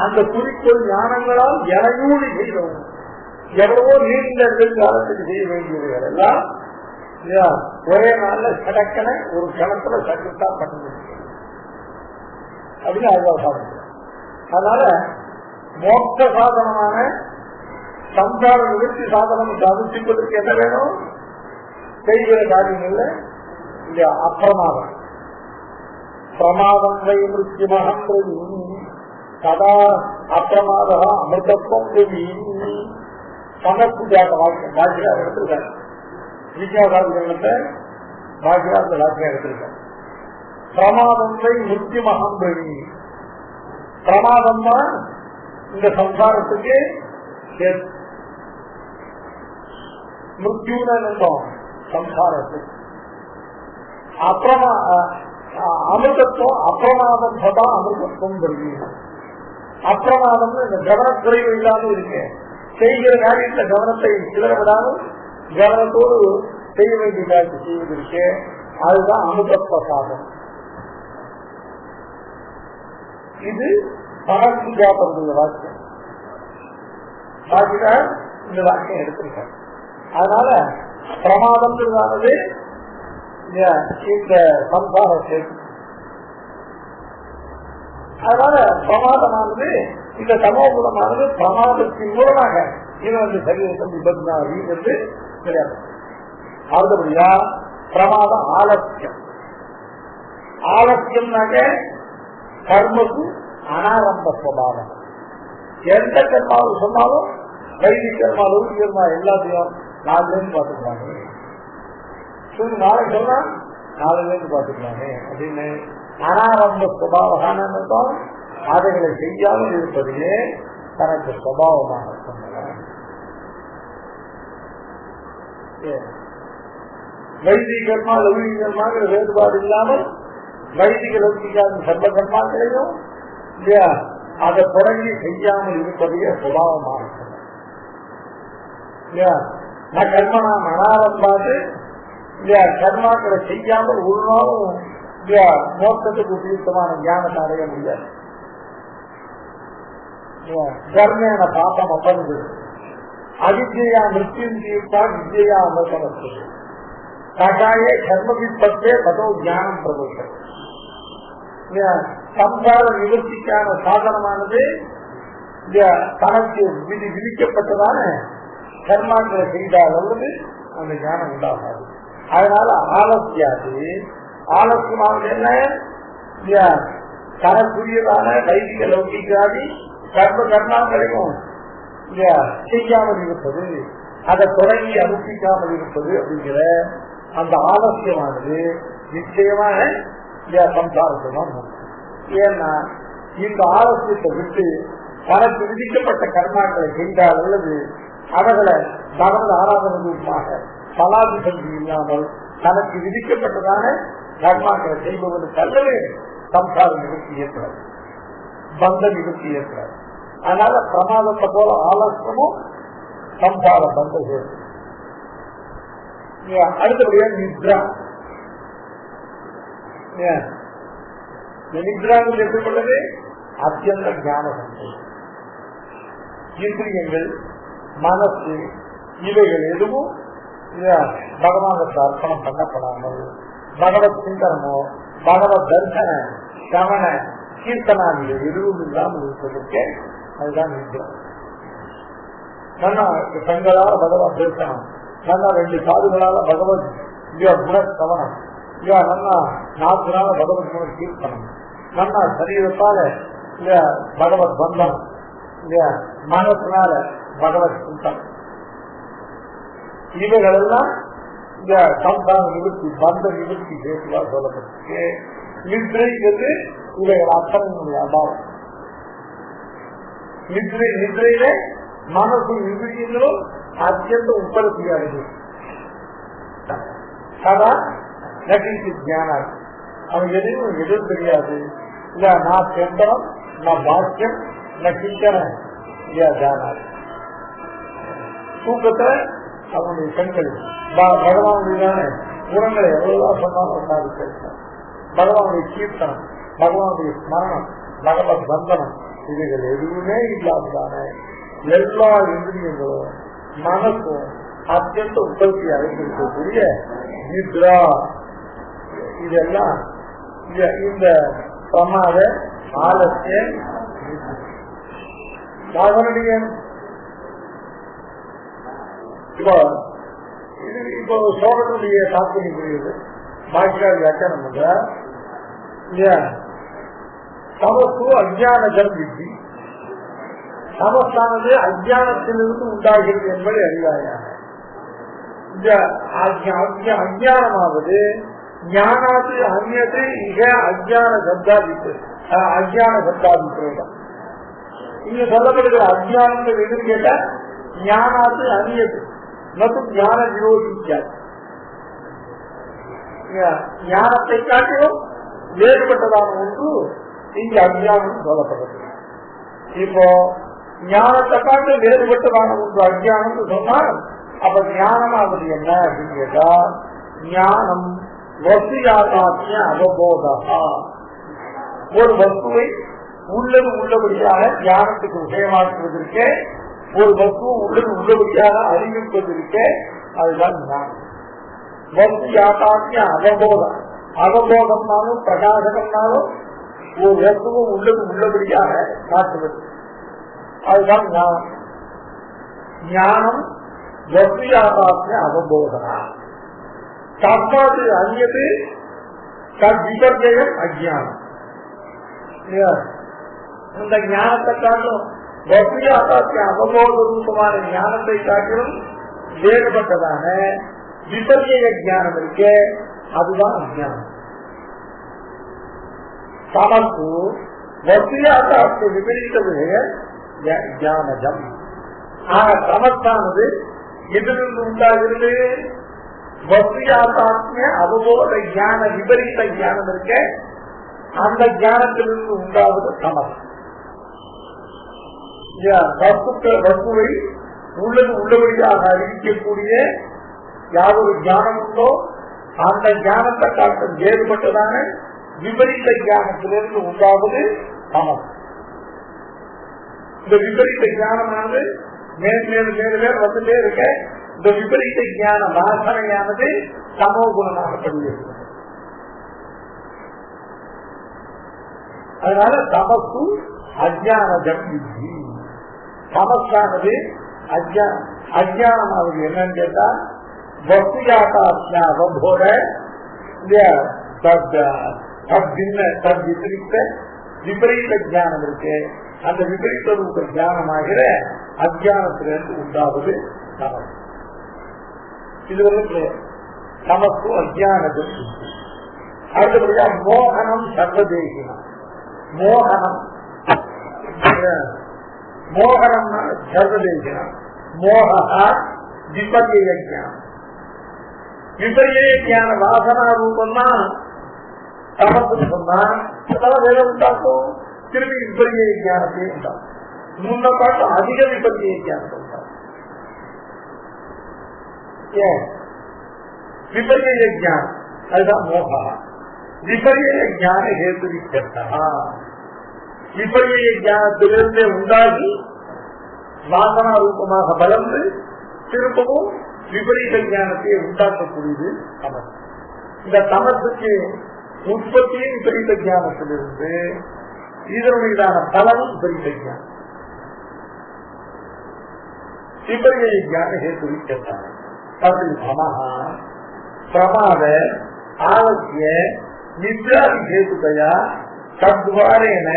அந்த குறிக்கோள் ஞானங்களால் எனையூடி செய்தோம். எவ்வளவோ நீண்ட காலத்துக்கு செய்ய வேண்டியவர்கள் எல்லாம் ஒரே நாள்ல சடக்கன ஒரு கணத்துல சட்டத்தான் பண்ண முடியும் அப்படின்னு அதுதான். அதனால மோட்ச சாதனமான சம்சார நிவர்த்தி சாதனம் சாதிச்சுப்பதற்கு என்ன வேணும்? செய்கிற காரியங்கள்ல இல்லையா அப்பிரமாதம். பிரமாதம் வை மிருத்யுமகம் சதா அப்பிரமாத அமிர்தத்துவம் சமஸ்தியாக பாக்கியார் எடுத்திருக்காங்க. விஜயாகாரத்தை பாக்கியார் வாக்கியம் எடுத்திருக்காங்க. பிரமாதம் வை மிருத்யுமகம் வழி. பிரமாதம் தான் இந்த சம்சாரத்துக்கு மிருத்யூன்னு சம்சாரத்துக்கு அமிர்தத்துவம் அப்பிரமாதம் சதா அமிர்தத்துவம் வருது. அப்பிரமாதம் இந்த கவனக்குறைவு இல்லாம இருக்கு. செய்கிற காரியத்துல கவனத்தை சிலரவிடாமல் கவனத்தோடு செய்ய வேண்டிய காரியத்தை செய்வதற்கு அதுதான் அமிர்தத்துவ சாதம். இது பரஸ்திகாபருடைய வாக்கியம். பாக்கியார் இந்த வாக்கியம் எடுத்திருக்காங்க. அதனால பிரமாதம்ன்றதானது இந்த சம்சாரத்தை, அதனால பிரமாதமானது இந்த சமோகுணமானது பிரமாதத்தின் மூலமாக இது சரீரத்தை விபத்னாகி என்று கிடையாது. அடுத்தபடியா பிரமாதம் ஆலசியம். ஆலசியம்னாக்க கர்மக்கு அனாரம்ப சுபாவம். எந்த கர்மாவும் சொன்னாலும் வைதிக கர்மா லௌகிக கர்மா எல்லாத்தையும் நாலுலேருந்து பார்த்துக்கலாங்க. நாளைக்கு சொன்னா நாலுலேருந்து பார்த்துக்கலாங்க அப்படின்னு அனாரம்ப சுபாவகான அதைகளை செய்யாமல் இருப்பதையே தனக்கு சுபாவமாக சொன்னாங்க. வைதிக கர்மா லௌகிக கர்மாங்கிற வேறுபாடு இல்லாமல் வைதிக லௌகிகான சர்வ கர்மாக்களையும் அதை தொடங்கி செய்யாமல் இருப்பதையே சுபாவமாக நான் கர்மனா அனாரம்பாது கர்மாக்களை செய்யாமல் ஒரு நாளும் மோட்சத்துக்கு உபயுக்தமான ஞானத்தை அடைய முடியாது. கர்மேன பாப்பம் அப்பந்து அவித்யா மிருத்யும் தீர்த்தா வித்யா அமர்த்தனத்து கட்டாயே கர்மவிப்பத்தே ததோ ஞானம் பிரபுத்தம். சம்சார நிவர்த்திக்கான சாதனமானது தனக்கு விதிக்கப்பட்டதான கர்மாக்களை செய்தால் அல்லது அந்த ஞானம் உண்டாகாது. அதனால ஆலசியாது. ஆலசியமானது என்ன? தனக்குரியதான வைதிக லௌகிகாதி கர்மாக்களையும் செய்யாமல் இருப்பது, அதை தொடங்கி அனுப்பிக்காமல் இருப்பது அப்படிங்கிற அந்த ஆலசியமானது நிச்சயமாக சம்சாரத்தை தான். ஏன்னா இந்த ஆலசியத்தை விட்டு தனக்கு விதிக்கப்பட்ட கர்மாக்களை செய்தால் அல்லது அவர்களை பகவத் ஆராதனை ரூபமாக பலாதிபந்தி இல்லாமல் தனக்கு விதிக்கப்பட்டதான கர்மாக்களை செய்பவனுக்கு அல்லவே சம்சார நிகழ்ச்சி ஏற்படாது, பந்த நிகழ்ச்சி ஏற்படாது. அதனால பிரமாதத்தை போல ஆலோசனமும் சம்சார பந்தம் ஏற்படும். அடுத்தபடியா நித்ரா. நித்ராவில் எப்படிப்பட்டது? அத்தியந்த ஞான சந்தோஷம். இந்திரியங்கள், மனசு இவைகள் எதுவும் பகவானுக்கு அர்ப்பணம் பண்ணப்படாமல் பகவத் சிந்தனமோ பகவத் தரிசன கவன கீர்த்தனாதிகள் எதுவும் இல்லாமல் இருப்பதற்கு அதுதான் நித்ரா. நல்லா கண்களால பகவத் தரிசனம், நல்லா 2 காதுகளால பகவத் குண கவனம், நல்லா நாக்குனால பகவத் குண கீர்த்தனம், நல்லா சரீரத்தால பகவத் பந்தம், மனத்தினால பகவத் சிந்தனம், இவைகள் எல்லாம் இந்த சம்சார நிவர்த்தி பந்த நிவர்த்தி பேசுவா சொல்லப்பட்டிருக்கு. நித்ரைங்கிறது இவைகள் அத்தனையினுடைய அபாவம். நித்ரையில மனசு இந்திரியங்களும் அத்தியந்த உற்பத்தியாகுது. அதான் நகிழ்ச்சி தியானம். அவன் எதுவும் தெரியாது. இல்ல நான் செந்தனம், நான் பாக்கியம், நான் சிந்தனை தியானம். தூக்கத்தை அவனுடைய கண்கள் பகவானுடைய குணங்களை எவ்வளவுதான் சொன்னாலும் பேசணும். பகவானுடைய கீர்த்தனம், பகவானுடைய ஸ்மரணம், பகவத் பந்தனம் இவைகள் எதுவுமே இல்லாமதான எல்லா இந்திரியங்களும் மனசும் அத்தியந்த உற்பத்தி அடைந்திருக்கக்கூடிய நித்ரா இதெல்லாம் இந்த பிரமாத ஆலசிய இப்போ சோழனுடைய தாக்கணி புரியுது. பாக்கியால் வியாக்கியானம் பண்ற தமசு அஜானஜம் வித்தி. தமசானது அஜானத்திலிருந்து உண்டாகிறது என்பதை அறிவாயாக. இந்த அஜானமாவது ஞானாது அந்நியது இக அஜான சப்தாதிப்பு, அஜான சப்தாதிப்புரம். இங்க சொல்லப்படுகிற அஜானம் எதுன்னு கேட்டா ஞானாது அந்நியது மற்றும் ஞான விரோதிக்காது. ஞானத்தை காட்டிலும் வேறுபட்டதான ஒன்று இங்கு அஜானம் சொல்லப்படுறது. இப்போ ஞானத்தை காட்டு வேறுபட்டதான ஒன்று அஜானம் சொன்னால் அப்ப ஞானமாவது என்ன அப்படின்னு கேட்டா ஞானம் வசியாதாத்ய அவபோதா. ஒரு வஸ்துவை உள்ளது உள்ளபடியாக ஞானத்துக்கு விஷயமாக்குவதற்கே ஒரு வஸ்துவை உள்ளது உள்ளபடியாக அறிவிப்பதற்கே அதுதான் ஞானம். வசியாதாத்ய அவபோதம். அவபோதம்னாலும் பிரகாசகம்னாலும் ஒரு வஸ்துவை உள்ளது உள்ளபடியாக காட்டுவது அதுதான் ஞானம். ஞானம் வசியாதாத்ய அவபோதனா. தப்பாது அந்நியது விபர்ஜயம் அஜானம். இந்த ஞானத்தை காட்டும் வசியாதாத்ய அவபோத ரூபமான ஞானத்தை காட்டிலும் வேறுபட்டதான விபர்ஜய ஞானம் இருக்கே அதுதான் அஜானம். தமக்கு வசியாதாத்ய விபரீத ஞானஜம். ஆக தமத்தானது எதிலிருந்து உண்டாகிறது? வசியாதாத்ய அவபோத ஞான விபரீத ஞானம் இருக்க அந்த ஞானத்திலிருந்து உண்டாவது தமஸ். வஸ்துவை உள்ளது உள்ளபடியாக அறிவிக்கக்கூடிய யாவொரு ஞானம் உண்டோ அந்த ஞானத்தை காட்டும் வேறுபட்டதான விபரீத ஞானத்திலிருந்து உண்டாவது தமஸ். இந்த விபரீத ஞானமானது மேல் வந்துட்டே இருக்க இந்த விபரீத ஞான வாசனையானது சமோ குணமாகப்படுகிறது. அதனால தமசு அஜானஜம் வித்தி. தமசானது அஜ்ஞானம் அவருக்கு என்னன்னு கேட்டா வஸ்துஜாதாத்மபோத விபரீத ஜானம் இருக்கு. அந்த விபரீத ரூப ஜானமாகிற அஜானத்திலிருந்து உண்டாவது தமஸ். இது வந்து தமஸ்து அஜானது. அடுத்தபடியா மோகனம் சர்வதேசினம். மோகனம் மோகனம்னா சர்வதேசினம். மோகா விபர்ய ஜானம். விபர்ய ஜான வாசனா ரூபம்னா தமசு சொன்னா அதெல்லாம் வேலை உண்டாக்கும். திரும்பி விபர்ய ஜானத்தையும் உண்டாகும். முன்ன பார்த்து அதிக விபர்ய ஜானத்தை உண்டாகும். ஏன் விபர்ய ஜானம் அதுதான் மோகா. விபர்ய ஜான ஹேது விச்சர்த்தா. விபர்ய ஜானத்திலிருந்து உண்டாகி வாசனா ரூபமாக வளர்ந்து திரும்பவும் விபரீத ஞானத்தை உண்டாக்கக்கூடியது தமஸ். இந்த தமசுக்கு உற்பத்தியும் விபரீத ஞானத்திலிருந்து இதனுடையதான பலனும் விபரீத ஞானம். விபர்ய ஞான ஹேது விச்சர்த்தா. பிரமாத ஆலசிய நித்ராதி ஹேதுகையா தத்வாரேன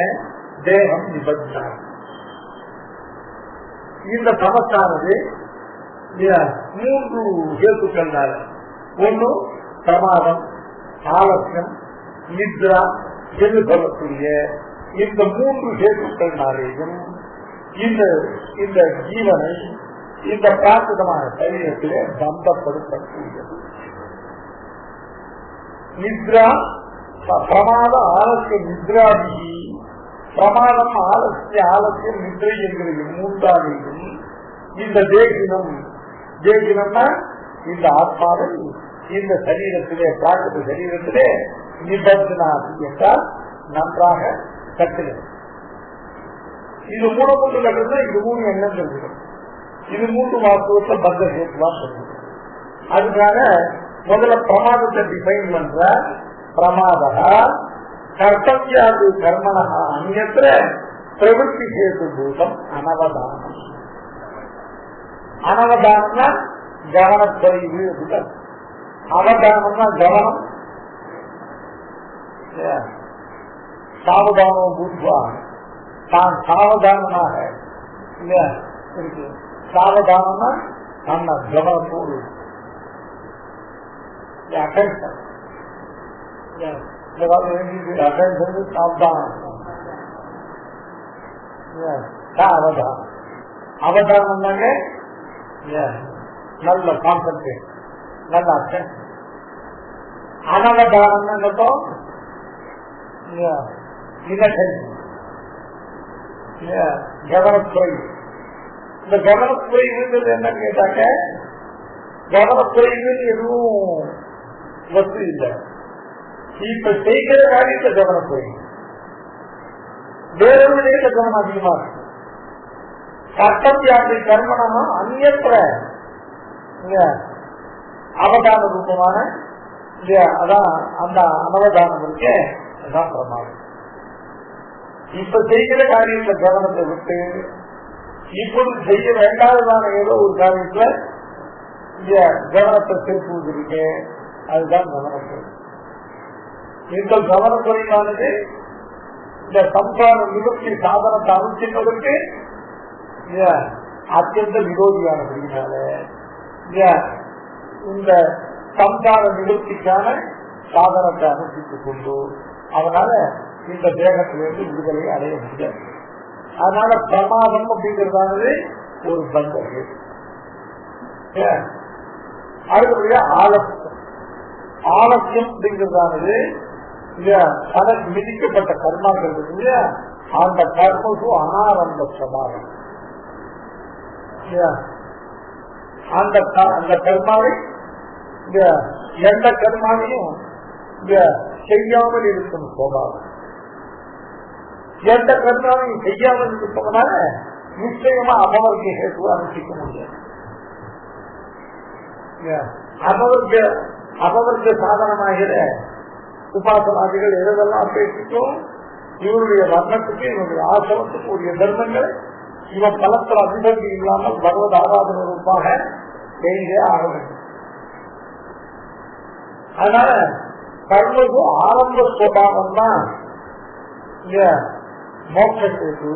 தேகம் நிபந்தார். இந்த தமசானது 3 ஹேத்துக்கள்னால, ஒன்று பிரமாதம், ஆலசியம், நித்ரா என்று சொல்லக்கூடிய இந்த 3 ஹேத்துக்கள்னாலேயும் இந்த ஜீவனை இந்த பிராகிருதமான சரீரத்திலே பந்தப்படுத்தக்கூடியது. நித்ரா பிரமாத ஆலசிய நித்ராதி. பிரமாதம் ஆலசியம் நித்ரை என்கிற 3ஆலையும் இந்த தேகினம்னா இந்த ஆத்மாவை இந்த சரீரத்திலே பிராகிருத சரீரத்திலே நிபந்தனாதி என்றால் நன்றாக கட்டுகிறது. இது 3 கட்டுறது. இது 3 எண்ணம் தெரிஞ்சுக்கணும். இது 3 வாஸ்துவத்தை பத்த சேர்த்துவா சொல்லுங்க. அதுக்காக முதல்ல பிரமாதத்தை டிஃபைன் பண்ற. பிரமாதா கர்த்தவியாது கர்மணா அந்நியத்திர பிரவೃತ್ತಿ ஹேது பூதம் அனவதானம். அனவதானம்னா கவனக்குறைவு. அவதானம்னா கவனம். சாவதானம் பூத்வா தான் சாவதானமாக இருக்கு. சாவதானம்னா நம்ம கவனத்தோடு அட்டென்ஷன். அட்டென்ஷன் சாவதானம். அவதானம். அவதானம்னாங்க நல்ல கான்சென்ட்ரேட், நல்ல அட்டென்ஷன். அனவதானம் கவனக்குறைவு. இந்த கவனக்குறைவுங்கிறது என்ன கேட்டாக்க, கவனக்குறைவு எதுவும் வசதி இல்லை. இப்ப செய்கிற காரியத்தை கவனக்குறைவு, வேறொரு நிலையில கவனம் அதிகமா இருக்கு. கர்த்தவியாதி கர்மணமா அந்நியத்திர அவதான ரூபமான அதான் அந்த அனவதானம் இருக்கே, அதான் பிரமாதம். இப்ப செய்கிற காரியத்தை கவனத்தை விட்டு இப்பொழுது செய்ய வேண்டாததான ஏதோ ஒரு காரியத்துல கவனத்தை திருப்புவது இருக்கு, அதுதான் கவனக்குறை. இந்த கவனக்குறைவானது இந்த சம்சார நிவர்த்தி சாதனத்தை அனுஷ்டிப்பதற்கு அத்தியந்த விரோதியானபடினால இந்த சம்சார நிவர்த்திக்கான சாதனத்தை அனுஷ்டித்துக் கொண்டு அவனால இந்த தேகத்திலிருந்து விடுதலை அடைய முடியாது. அதனால பிரமாதம் அப்படிங்கிறதானது ஒரு பந்தம். அடுத்தபடியா ஆலசியம். ஆலசியம் அப்படிங்கிறதானது தனக்கு விதிக்கப்பட்ட கர்மாக்கள் இருக்கு, அந்த கர்மசு அனாரம்ப சமாதம். அந்த கர்மாவை எந்த கர்மாவையும் செய்யாமல் இருக்கும் சுபாவம். எந்த கர்மாவையும் செய்யாமல் இருப்பதனால நிச்சயமா அபவர்க்க ஹேத்துவ அனுஷ்டிக்க முடியாது. அபவர்க்க சாதனமாகிற உபாசனாதிகள் எதெல்லாம் பேசிட்டோம், இவருடைய வர்ணத்துக்கு இவருடைய ஆசிரமத்துக்கு உரிய தர்மங்களை இவன் பலத்தில் அதிபதி இல்லாமல் பகவத் ஆராதன ரூபாக செய்தே ஆக வேண்டும். அதனால கர்மகு ஆரம்ப சுபாவம் தான் மோட்சத்துக்கு,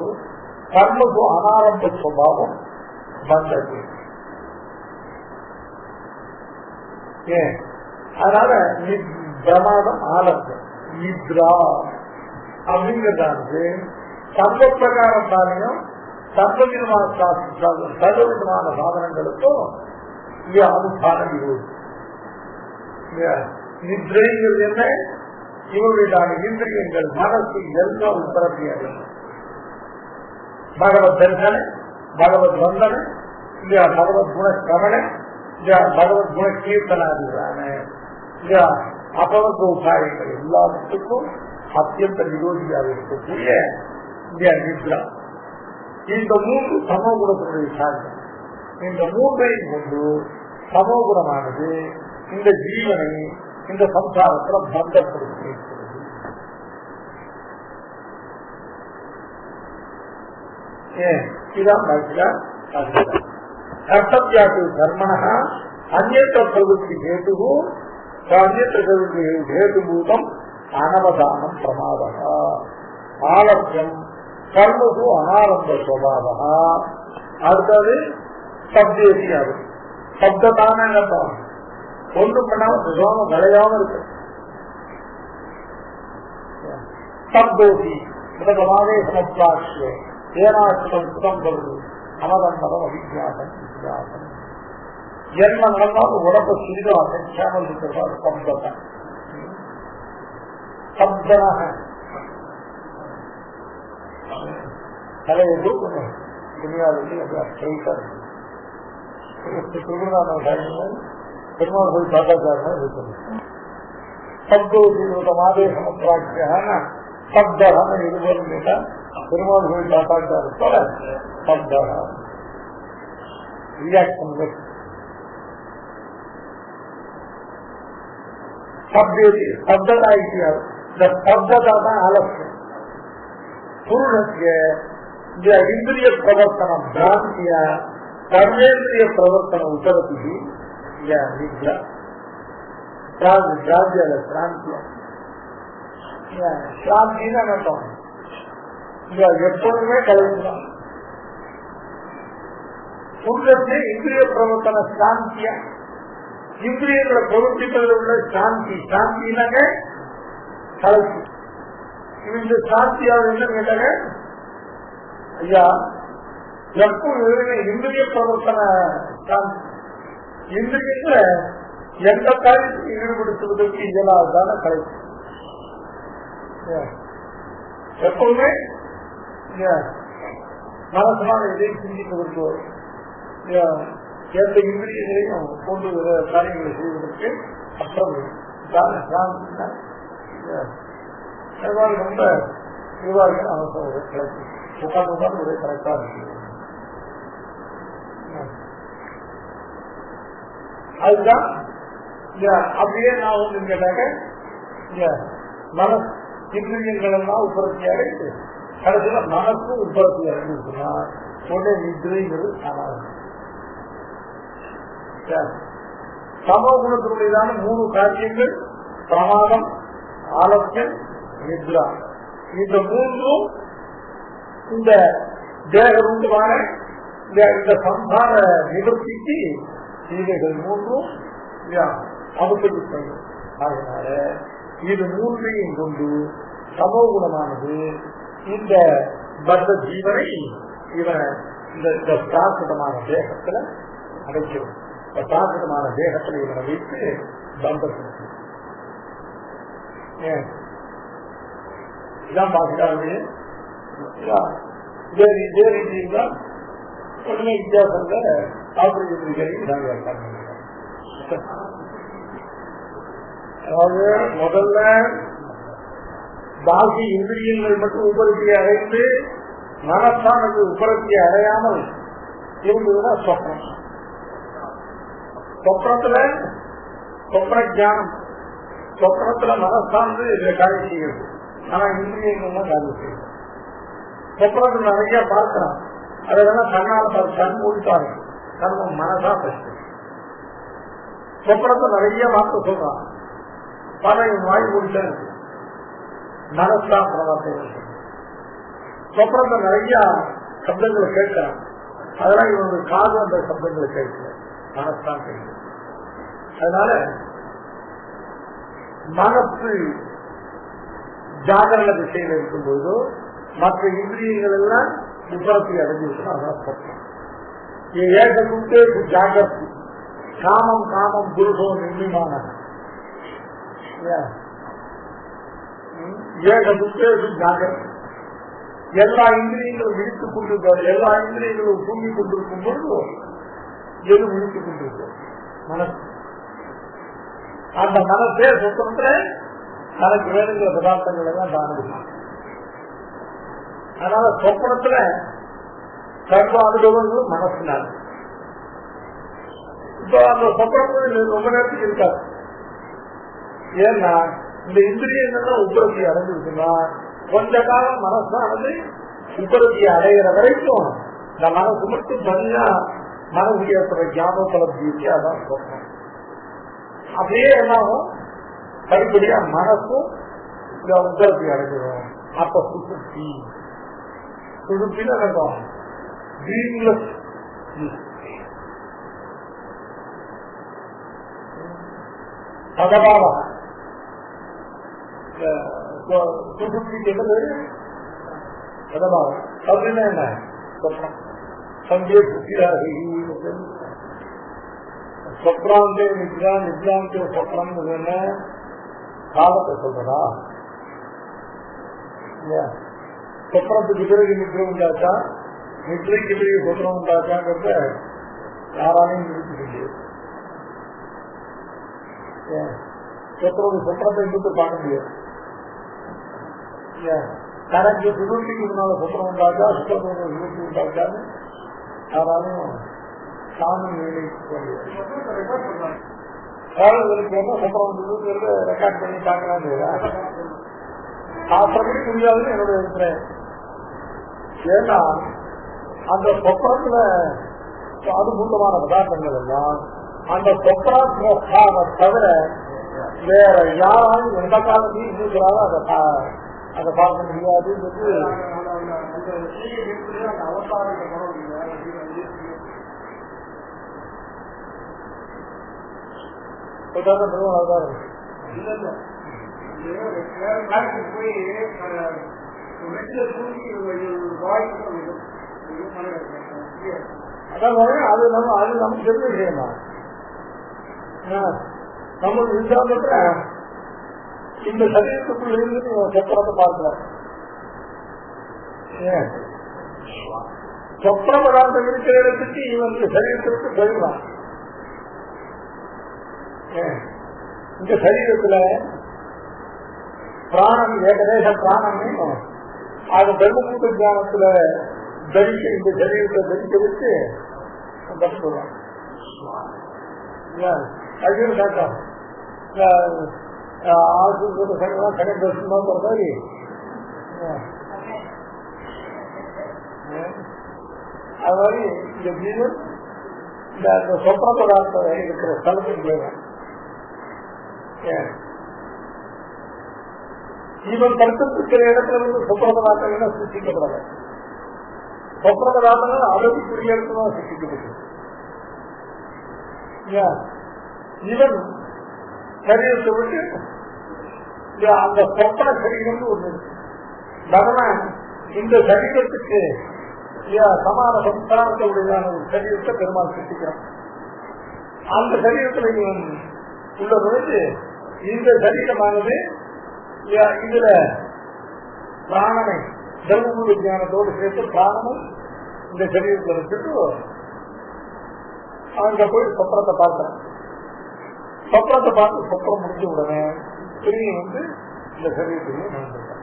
கர்மகு அனாரம்ப சுபாவம் பந்தது. ஏன் அதனால பிரமாதம் ஆரம்பம் நித்ரா அப்படிங்கிறதானது சர்வ பிரகாரம் தானியம் சர்வவிதமான சாதனங்களுக்கும் அனுஷ்டான விரோதி. நித்ரைங்கிறது என்ன? இவர்களுடைய இந்திரியங்கள் மனசு எல்லாம் உத்தரப்பியாக பகவத் தரிசன, பகவத் வந்தன, பகவத் குண கவன, பகவத் குண கீர்த்தனாதிகளான அபவர்க்க உபாயங்கள் எல்லாத்துக்கும் அத்தியந்த விரோதியாக இருக்கக்கூடிய நித்ரா. இந்த மூன்று சமோகுணத்தினுடைய சாதனம். இந்த மூன்றையும் கொண்டு சமோகுணமானது இந்த ஜீவனை இந்த சம்சாரத்தில் பந்தப்படுத்தி இருக்கிறது. இதான் கர்த்தவியாக்கு கர்மண அந்நேற்ற பிரவருத்தி ஹேது, அந்நேற்ற பிரவருத்தி ஹேதுபூதம் அனவதானம் பிரமாதம் ஆலசியம் கர்மகு அனாரம்ப சுபாவம். அடுத்தது சப்தேசி. அது சப்தத்தான ஒன்றும் பண்ணாம சுபாவம் விளையாம இருக்கு. சப்தோசி முதலமாவே சமஸ்தாட்சிய ஏனாட்சம் சுதம் சொல்றது அமதம்பரம் அவிஜாசம் வித்தியாசம். என்ன நடந்தாலும் உடம்பு சிறிதோ அசைக்காமல் இருக்கிறதா சப்தத்தை சப்தனாக தலையை தூக்கணும். துணியாவுக்கு பெருமாள் போய் தாத்தாச்சாரம் இருக்கணும். சப்தோசிமாதே சமஸ்திராட்சியான சப்தகான இருவரும் கேட்டா பெருமாள் போய் தாத்தாச்சாரத்தோட சப்தகா ரியாக்ஷன் சப்தேதி சப்ததா இந்த சப்ததா தான் ஆலோசனை. புருஷனுக்கு இந்த இந்திரிய பிரவர்த்தனம் பிராந்திய கர்மேந்திரிய பிரவர்த்தன உத்தரத்தி நித்ரா பிராந்தியால பிராந்திய பிராந்தின்னு அர்த்தம். எப்பொழுதுமே கலைஞர் புருஷனுக்கு இந்திரிய பிரவர்த்தன சாந்திய இந்திரியங்களை பிரவர்த்திப்பதில் உள்ள சாந்தி. சாந்தினாங்க கலைச்சி. இந்த சாந்தியாக என்ன கேட்டாங்க ஐயா எப்போது இந்திரிய பிரவர்த்தன சாந்தி. இந்திரியங்களை எந்த காரியத்தை ஈடுபடுத்துவதற்கு இயலாததான கலைச்சி. எப்பவுமே மனசனால எதையும் சிந்திப்பதற்கு எந்த இந்திரியங்களையும் கொண்டு காரியங்களை செய்வதற்கு அப்புறம் ரொம்ப நிர்வாகிகள் அவசரம் கிடைக்கும். உட்கார்ந்து ஒரே கரெக்டா இருக்கு. அதுதான் அப்படியே நான் வந்து கேட்டாக்க மனசு இந்திரியங்கள் எல்லாம் உற்பத்தியாக இருக்கு. கடைசியில மனசும் உற்பத்தியாக இருக்குன்னா உடனே நிதிரைங்கிறது சாதாரணம். சம குணத்தினுடையதான 3 காரியங்கள் பிரமாதம், ஆலோசனை, நித்ரா. இந்த 3ம் இந்த தேக ரூபமான இந்த சம்சார நிவர்த்திக்கு இவைகள் 3ம் அவசரிப்பது. அதனால இது 3ஐயும் கொண்டு சமோகுணமானது இந்த பத்த ஜீவனை இவன் இந்த பிராகிருதமான தேகத்துல அடைக்கிறது. பிராகிருதமான தேகத்துல இவனை வைத்து பந்தப்படுத்து. இதான் பாக்கிறாங்க. இதே ரீதியில் தான் உடனே வித்தியாசங்க அதாவது முதல்ல பாகி இந்திரியங்கள் மட்டும் உபரியை அடைந்து மனசானது உபரத்தியை அடையாமல் இருந்ததுன்னா சொப்னம். சொப்னத்துல சொப்ன ஜானம், சொப்னத்துல மனசானது காரியம் செய்யுது. ஆனா இந்திரியங்கள்லாம் காரியம் செய்யுது. சொப்னத்துல நிறைய பார்க்கலாம். அதெல்லாம் கண்ணால கண் மூடிட்டாங்க. கர்மம் மனசா பிரச்சனை. சொப்பனத்தை நிறைய வார்த்தை சொல்றான். பல வாய் மூடிட்டா இருக்கு. மனசா பிரவார்த்தை. சொப்பனத்தை நிறைய சப்தங்களை கேட்கிறான். அதெல்லாம் இவங்க காது அந்த சப்தங்களை கேட்கல. மனசுதான் கேட்கல. அதனால மனசு ஜாகரண திசையில் இருக்கும்போது மற்ற இந்திரியங்கள் எல்லாம் விபரத்தை அடைஞ்சிருக்கணும். அதான் சொப்பனம். ஏக குட்டே ஜாகிரதி காமம் காமம் புருஷோ நிர்மிமான ஏக குட்டே ஜாகிரதி. எல்லா இந்திரியங்களும் விழித்துக் கொண்டிருக்காரு. எல்லா இந்திரியங்களும் தூங்கிக் கொண்டிருக்கும் பொழுது எது விழித்துக் கொண்டிருக்கும்? மனசு. அந்த மனசே சொப்பனத்துல தனக்கு வேணுங்கிற பதார்த்தங்கள் எல்லாம் தானடிக்கும். அதனால சொப்பனத்துல சர்வ அனுபவங்களும் மனசுனால. இப்ப அந்த சொப்பனத்துல ரொம்ப நேரத்துக்கு இருக்காது. ஏன்னா இந்த இந்திரியங்கள்லாம் உபரத்தி அடைஞ்சிருக்குன்னா கொஞ்ச காலம் மனசானது உபரத்தியை அடைகிற வரைக்கும் இந்த மனசு மட்டும் தனியா மனசு ஏற்படுற ஞாபகத்தலப்திக்கு அதான் சொப்பனம். அப்படியே என்னாகும்? படிப்படியா மனசும் உபரத்தி அடைஞ்சிடும். அப்ப சுசுப்தி. சுசுப்தின்னு நினைக்கும் ட்ரீம்லெஸ். பகவான் சுசுப்திக்கு என்ன பேரு? பகவான். அப்படின்னா என்ன? சொப்னம். சங்கே புத்திராகி சொப்னாந்தே நித்ரா நித்ராந்தே சொப்னம் என்ன காலத்தை சொல்றதா? சொப்னத்துக்கு பிறகு நித்ரை உண்டாச்சா, நித்ரைக்கு பிறகு சொப்னம் உண்டாச்சாங்கிறத யாராலையும் நிறுத்த முடியாது. சொப்னத்தை நிறுத்த பார்க்க முடியாது. தனக்கு சுருட்டிக்கு முன்னால சொப்னம் உண்டாச்சா, சுத்தத்தோட சுருட்டி உண்டாச்சான்னு யாராலையும் சாமி நிர்ணயிக்க முடியாது. சொப்னம் ரெக்கார்ட் பண்ணி பார்க்கலாம். சாஸ்திரப்படி முடியாதுன்னு என்னுடைய இருக்கிறேன். ஏன்னா அந்த சொப்பனத்துல அனுபூதமான பதார்த்தங்கள் எல்லாம் அந்த சொப்பனாத்ம தவிர வேற யாராலும் எந்த காலத்தையும் இருக்கிறாலும் அதை பார்க்க முடியாது. அது நமக்கு தெரிஞ்ச விஷயம் தான். நம்ம விசாரத்துல இந்த சரீரத்துக்குள்ள இருந்து சொப்பனத்தை பார்க்கலாம். சொப்பன பதார்த்தம் இருக்கிற இடத்துக்கு இவனுக்கு சரீரத்திற்கு போயிடலாம். இந்த சரீரத்துல பிராணம் ஏகதேச பிராணம் அது பிரம்மபூத ஞானத்துல தரிக்க இந்த சரீரத்தை தரிக்க வச்சு சொல்லுவாங்க. அதுன்னு கேட்டோம். ஆசிரியர் செகண்ட் தர்ஷன் தான் மாதிரி அது மாதிரி இந்த ஜீவன் இந்த சொப்பன பதார்த்தம் இருக்கிற ஸ்தலத்துக்கு போயிடும். ஜீவன் கருத்துக்கிற இடத்துல இருந்து சொப்பன பதார்த்தங்கள் சிருஷ்டிக்கப்படாது. சொப்பன பதார்த்தங்கள் அளவுக்குரிய இடத்துல தான் சிருஷ்டிக்கப்பட்டது. ஜீவன் சரீரத்தை விட்டு அந்த சொப்பன சரீரம் ஒண்ணு பகவான் இந்த சரீரத்துக்கு சமான சம்ஸ்காரத்தை உடையான ஒரு சரீரத்தை பெருமாள் சிருஷ்டிக்கிறான். அந்த சரீரத்துல இவன் உள்ள நுழைஞ்சு இந்த சரீரமானது இதுல பிராணனை தர்மபூத ஞானத்தோடு சேர்த்து பிராணமும் இந்த சரீரத்தில் வச்சுட்டு அங்க போய் சொப்பனத்தை பார்க்கிறேன். சொப்பனத்தை பார்த்து சொப்பனம் முடிஞ்ச உடனே திரும்பி வந்து இந்த சரீரத்திலையும் நடந்திருக்கான்.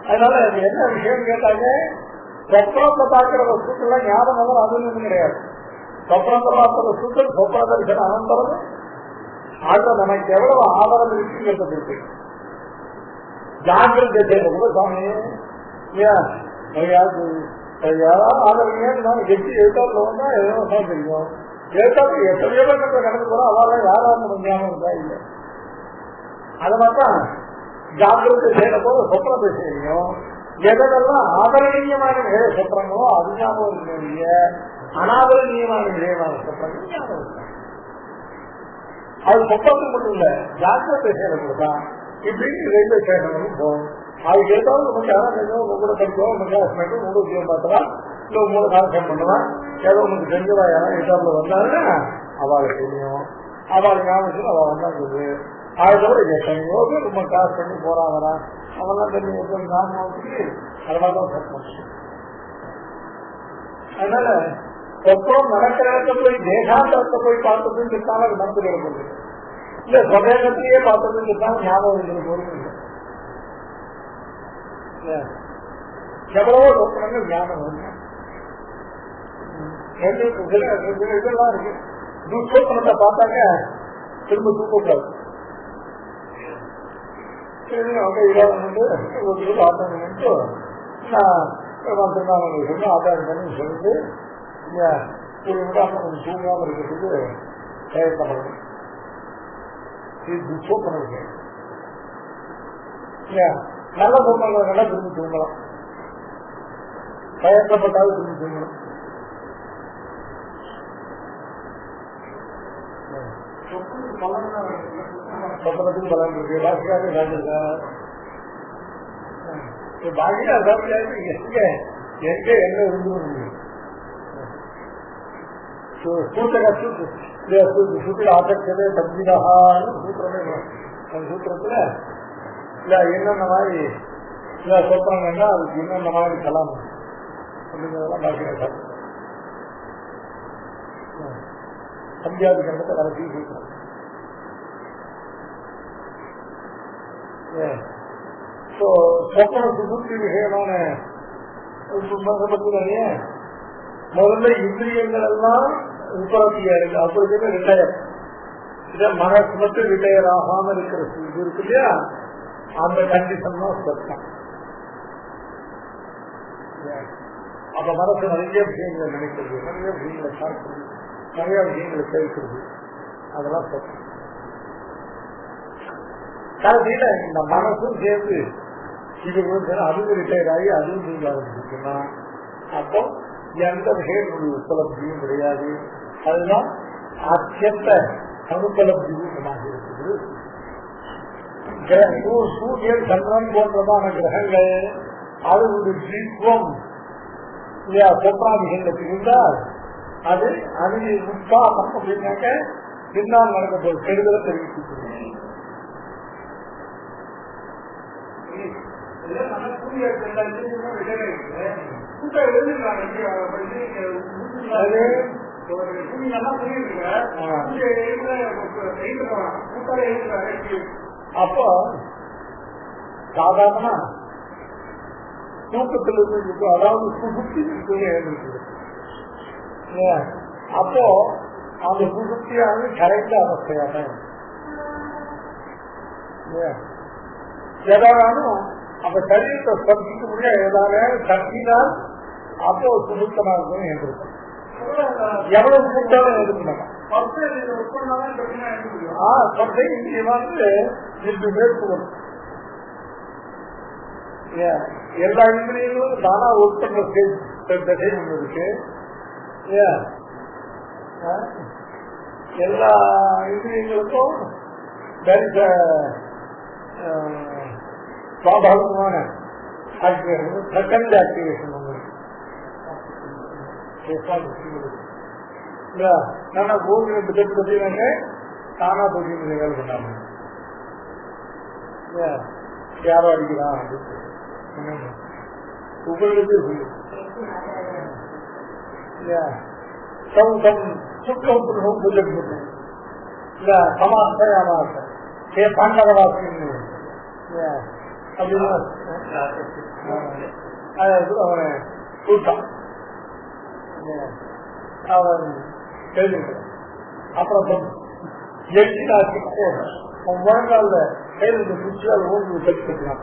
அதனால அது என்ன விஷயம் கேட்டாங்க, சொப்பனத்தை பார்க்கிற வஸ்துக்கெல்லாம் ஞாபகம் அதுன்னு கிடையாது. சொப்பனத்தை பார்க்கிற வஸ்துக்கள் சொப்பன தரிசன அனந்தரம் அதுல நமக்கு எவ்வளவு ஆதாரம் இருக்குங்கிறத இருக்கு. ஜாகிரதை கூட சாமி யாராவது ஆதரவு நான் கெட்டி எழுத்தாப்புல வந்தா எதுவும் தெரியும். எழுத்தாப்புல எத்தனையோ பேர் கடந்து போறோம். அவெல்லாம் யாராவது ஞாபகம் இருக்கா இல்லை. அது மாதிரிதான் ஜாக்கிரதை செய்யற போது சொப்பனத்தை செய்யும். எதெல்லாம் ஆதரணீயமான நிலை சொப்பனங்களோ அது ஞாபகம் இருக்க, அனாதரணீயமான நிலையமான சொப்பனங்கள் ஞாபகம் இருக்காங்க. அது சொப்பனத்துக்கு மட்டும் இல்ல, ஜாக்கிரதை செய்யற போதுதான் இப்படின்னு ரயில்வே ஸ்டேஷன் போகும். அதுக்கு ஏதாவது கொஞ்சம் யாரும் செஞ்சோம், உங்க கூட படிச்சோம், உங்க கிளாஸ்மேட்டு உங்க உத்தியோகம் பார்த்தலாம், இல்லை உங்களோட கான்செப்ட் பண்ணலாம், ஏதோ உங்களுக்கு செஞ்சதா யாரும் எட்டாப்புல வந்தாருன்னா அவளை தெரியும். அவளை ஞாபகத்தில் அவள் வந்தாங்க. அதை தவிர எத்தனையோ பேர் ரொம்ப கிளாஸ் பண்ணி போறான் வரான், அவெல்லாம் தெரிஞ்சு ஞாபகத்துக்கு அதனாலதான் சொப்பனம். அதனால சொப்பனம் நடக்கிற இடத்துல போய் தேசாந்தரத்தை போய் பார்த்ததுன்னு இருக்காங்க, அது மனசு கிடக்குது. இல்ல சொதேகத்தையே பார்த்ததுன்னு இருக்காங்க, ஞாபகம் இருக்கிற பொருள் இல்லை. எவ்வளவோ சொப்பனங்கள் ஞாபகம் இதெல்லாம் இருக்கு. துஷ்சோப்பனத்தை பார்த்தாங்க திரும்ப தூக்கூடாது. அவங்க இல்லாத ஆட்டோன்னு சொன்னா ஆட்டாயம் பண்ணி சொல்லிட்டு கொஞ்சம் தூங்காம இருக்கிறதுக்கு தயக்கப்படணும். இது துஷ்சோப்பனம். நல்ல பொருளாதார திரும்பி தூங்கலாம், பயக்கப்பட்டாலும் திரும்பி தூங்கலாம். சொப்பனத்துக்கு பலன் இருக்கு. பாக்கியாக சாப்பிட்டுருக்கா பாக்கியா சாப்பிட்டாரு எங்க எங்க என்ன இருந்து சூத்திர ஆசக்தே தப்திதான்னு சூத்திரமே. அந்த சூத்திரத்துல இல்ல என்னென்ன மாதிரி இல்ல சொப்பனங்கள்னா அதுக்கு என்னென்ன மாதிரி கலாம் அப்படிங்கிறதெல்லாம் பாக்கியா சாப்பிட்டு சந்தியாதி கண்டத்தை கடைசி சூத்திரம். சொப்பன சுபுத்தி விஷயமான முதல்ல இந்திரியங்கள் எல்லாம் உற்பத்தியா இருக்கு. அப்படி ரிட்டையர் இத மனசு மட்டும் ரிட்டையர் ஆகாம இருக்கிற இது இருக்கு இல்லையா, அந்த கண்டிஷன் தான் சொப்பனம். அப்ப மனசு நிறைய விஷயங்களை நினைக்கிறது, நிறைய விஷயங்களை பார்க்கிறது, நிறைய விஷயங்களை கேட்கிறது, அதெல்லாம் சொப்பனம். கடைசியில இந்த மனசும் சேர்ந்து இது அதுவும் ரிட்டையர் ஆகி அதுவும் செய்ய ஆரம்பிச்சுன்னா அப்போ எந்த விஷயங்களுடைய உபலப்தியும் கிடையாது. அதுதான் அத்தியந்த அனுபலப்தியூட்டமாக இருக்குது. சூரியன் சந்திரன் போன்றதான கிரகங்கள் அது ஒரு ஜீவம் சொப்ராதிகளுக்கு இருந்தால் அது அணுகி உற்சாகம் அப்படின்னாக்க பின்னால் நடக்க போது கெடுதலை தெரிவிக்கிறது. அப்போ சாதாரணமா தூக்கத்திலிருந்து அதாவது சுசுப்தி எழுந்திருக்கு. அப்போ அந்த சுசுப்தியானது கரைந்த அவஸ்தையாக ஏதானும் அந்த சரீரத்தை ஸ்பர்சிக்க முடியாது. ஏதாவது சக்தினால் அப்போ சுசுப்தமா இருக்கும் எழுந்திருக்கும். எவ்வளவு கூட்டாலும் எழுதுனாங்க மேற்கொள்ளும். எல்லா இந்திரியங்களும் தானா ஒர்க் பண்ற இருக்கு. எல்லா இந்திரியங்களுக்கும் சுவாபாவிகமான ஆக்டிவேஷன், செகண்ட் ஆக்டிவேஷன் ஒன்று நானா பூமி பத்தினாங்க தானா பூமி வேலை பண்ணாங்க. யாரோ அடிக்கிறான் உங்களுக்கு சுக்கம் புஜம் இல்ல சமாஸ்தமா இருக்க பாண்டவராசி அப்படின்னா அவனை கூட்டான். அவன் கேள்விக்கிறான். அப்புறம் முழங்கால கையில் குச்சியால் ஓங்கி கட்டிக்கிறான்.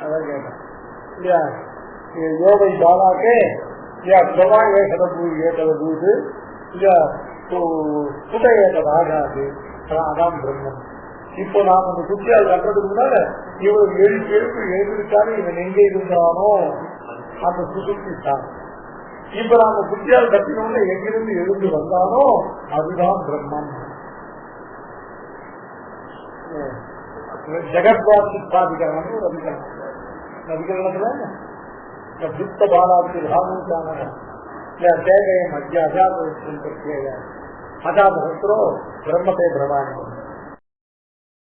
அதான் கேட்டான் இல்லையா, யோகை பாலாக்கே பிரமா ஏகதபூது சுத ஏகதாகாது. அதான் பிரம்மம். இப்போ நாம் அந்த குட்டியால் கட்டுறதுக்கு முன்னால இவன் எழுதிருக்காரு, இவன் எங்க இருந்தானோ அந்த சுசுப்தி தான். இப்ப நாம குட்டியால் கட்டினோம்னா எங்கிருந்து எழுந்து வந்தானோ அதுதான் பிரம்மம். ஜெகத்வாசி சாதிகரணம் ஒரு அதிகரணத்துல புத்த பாலாத்தில் ஆகுதான தேவையம் அஜாதோ பிரம்மத்தை பிரமாணம்.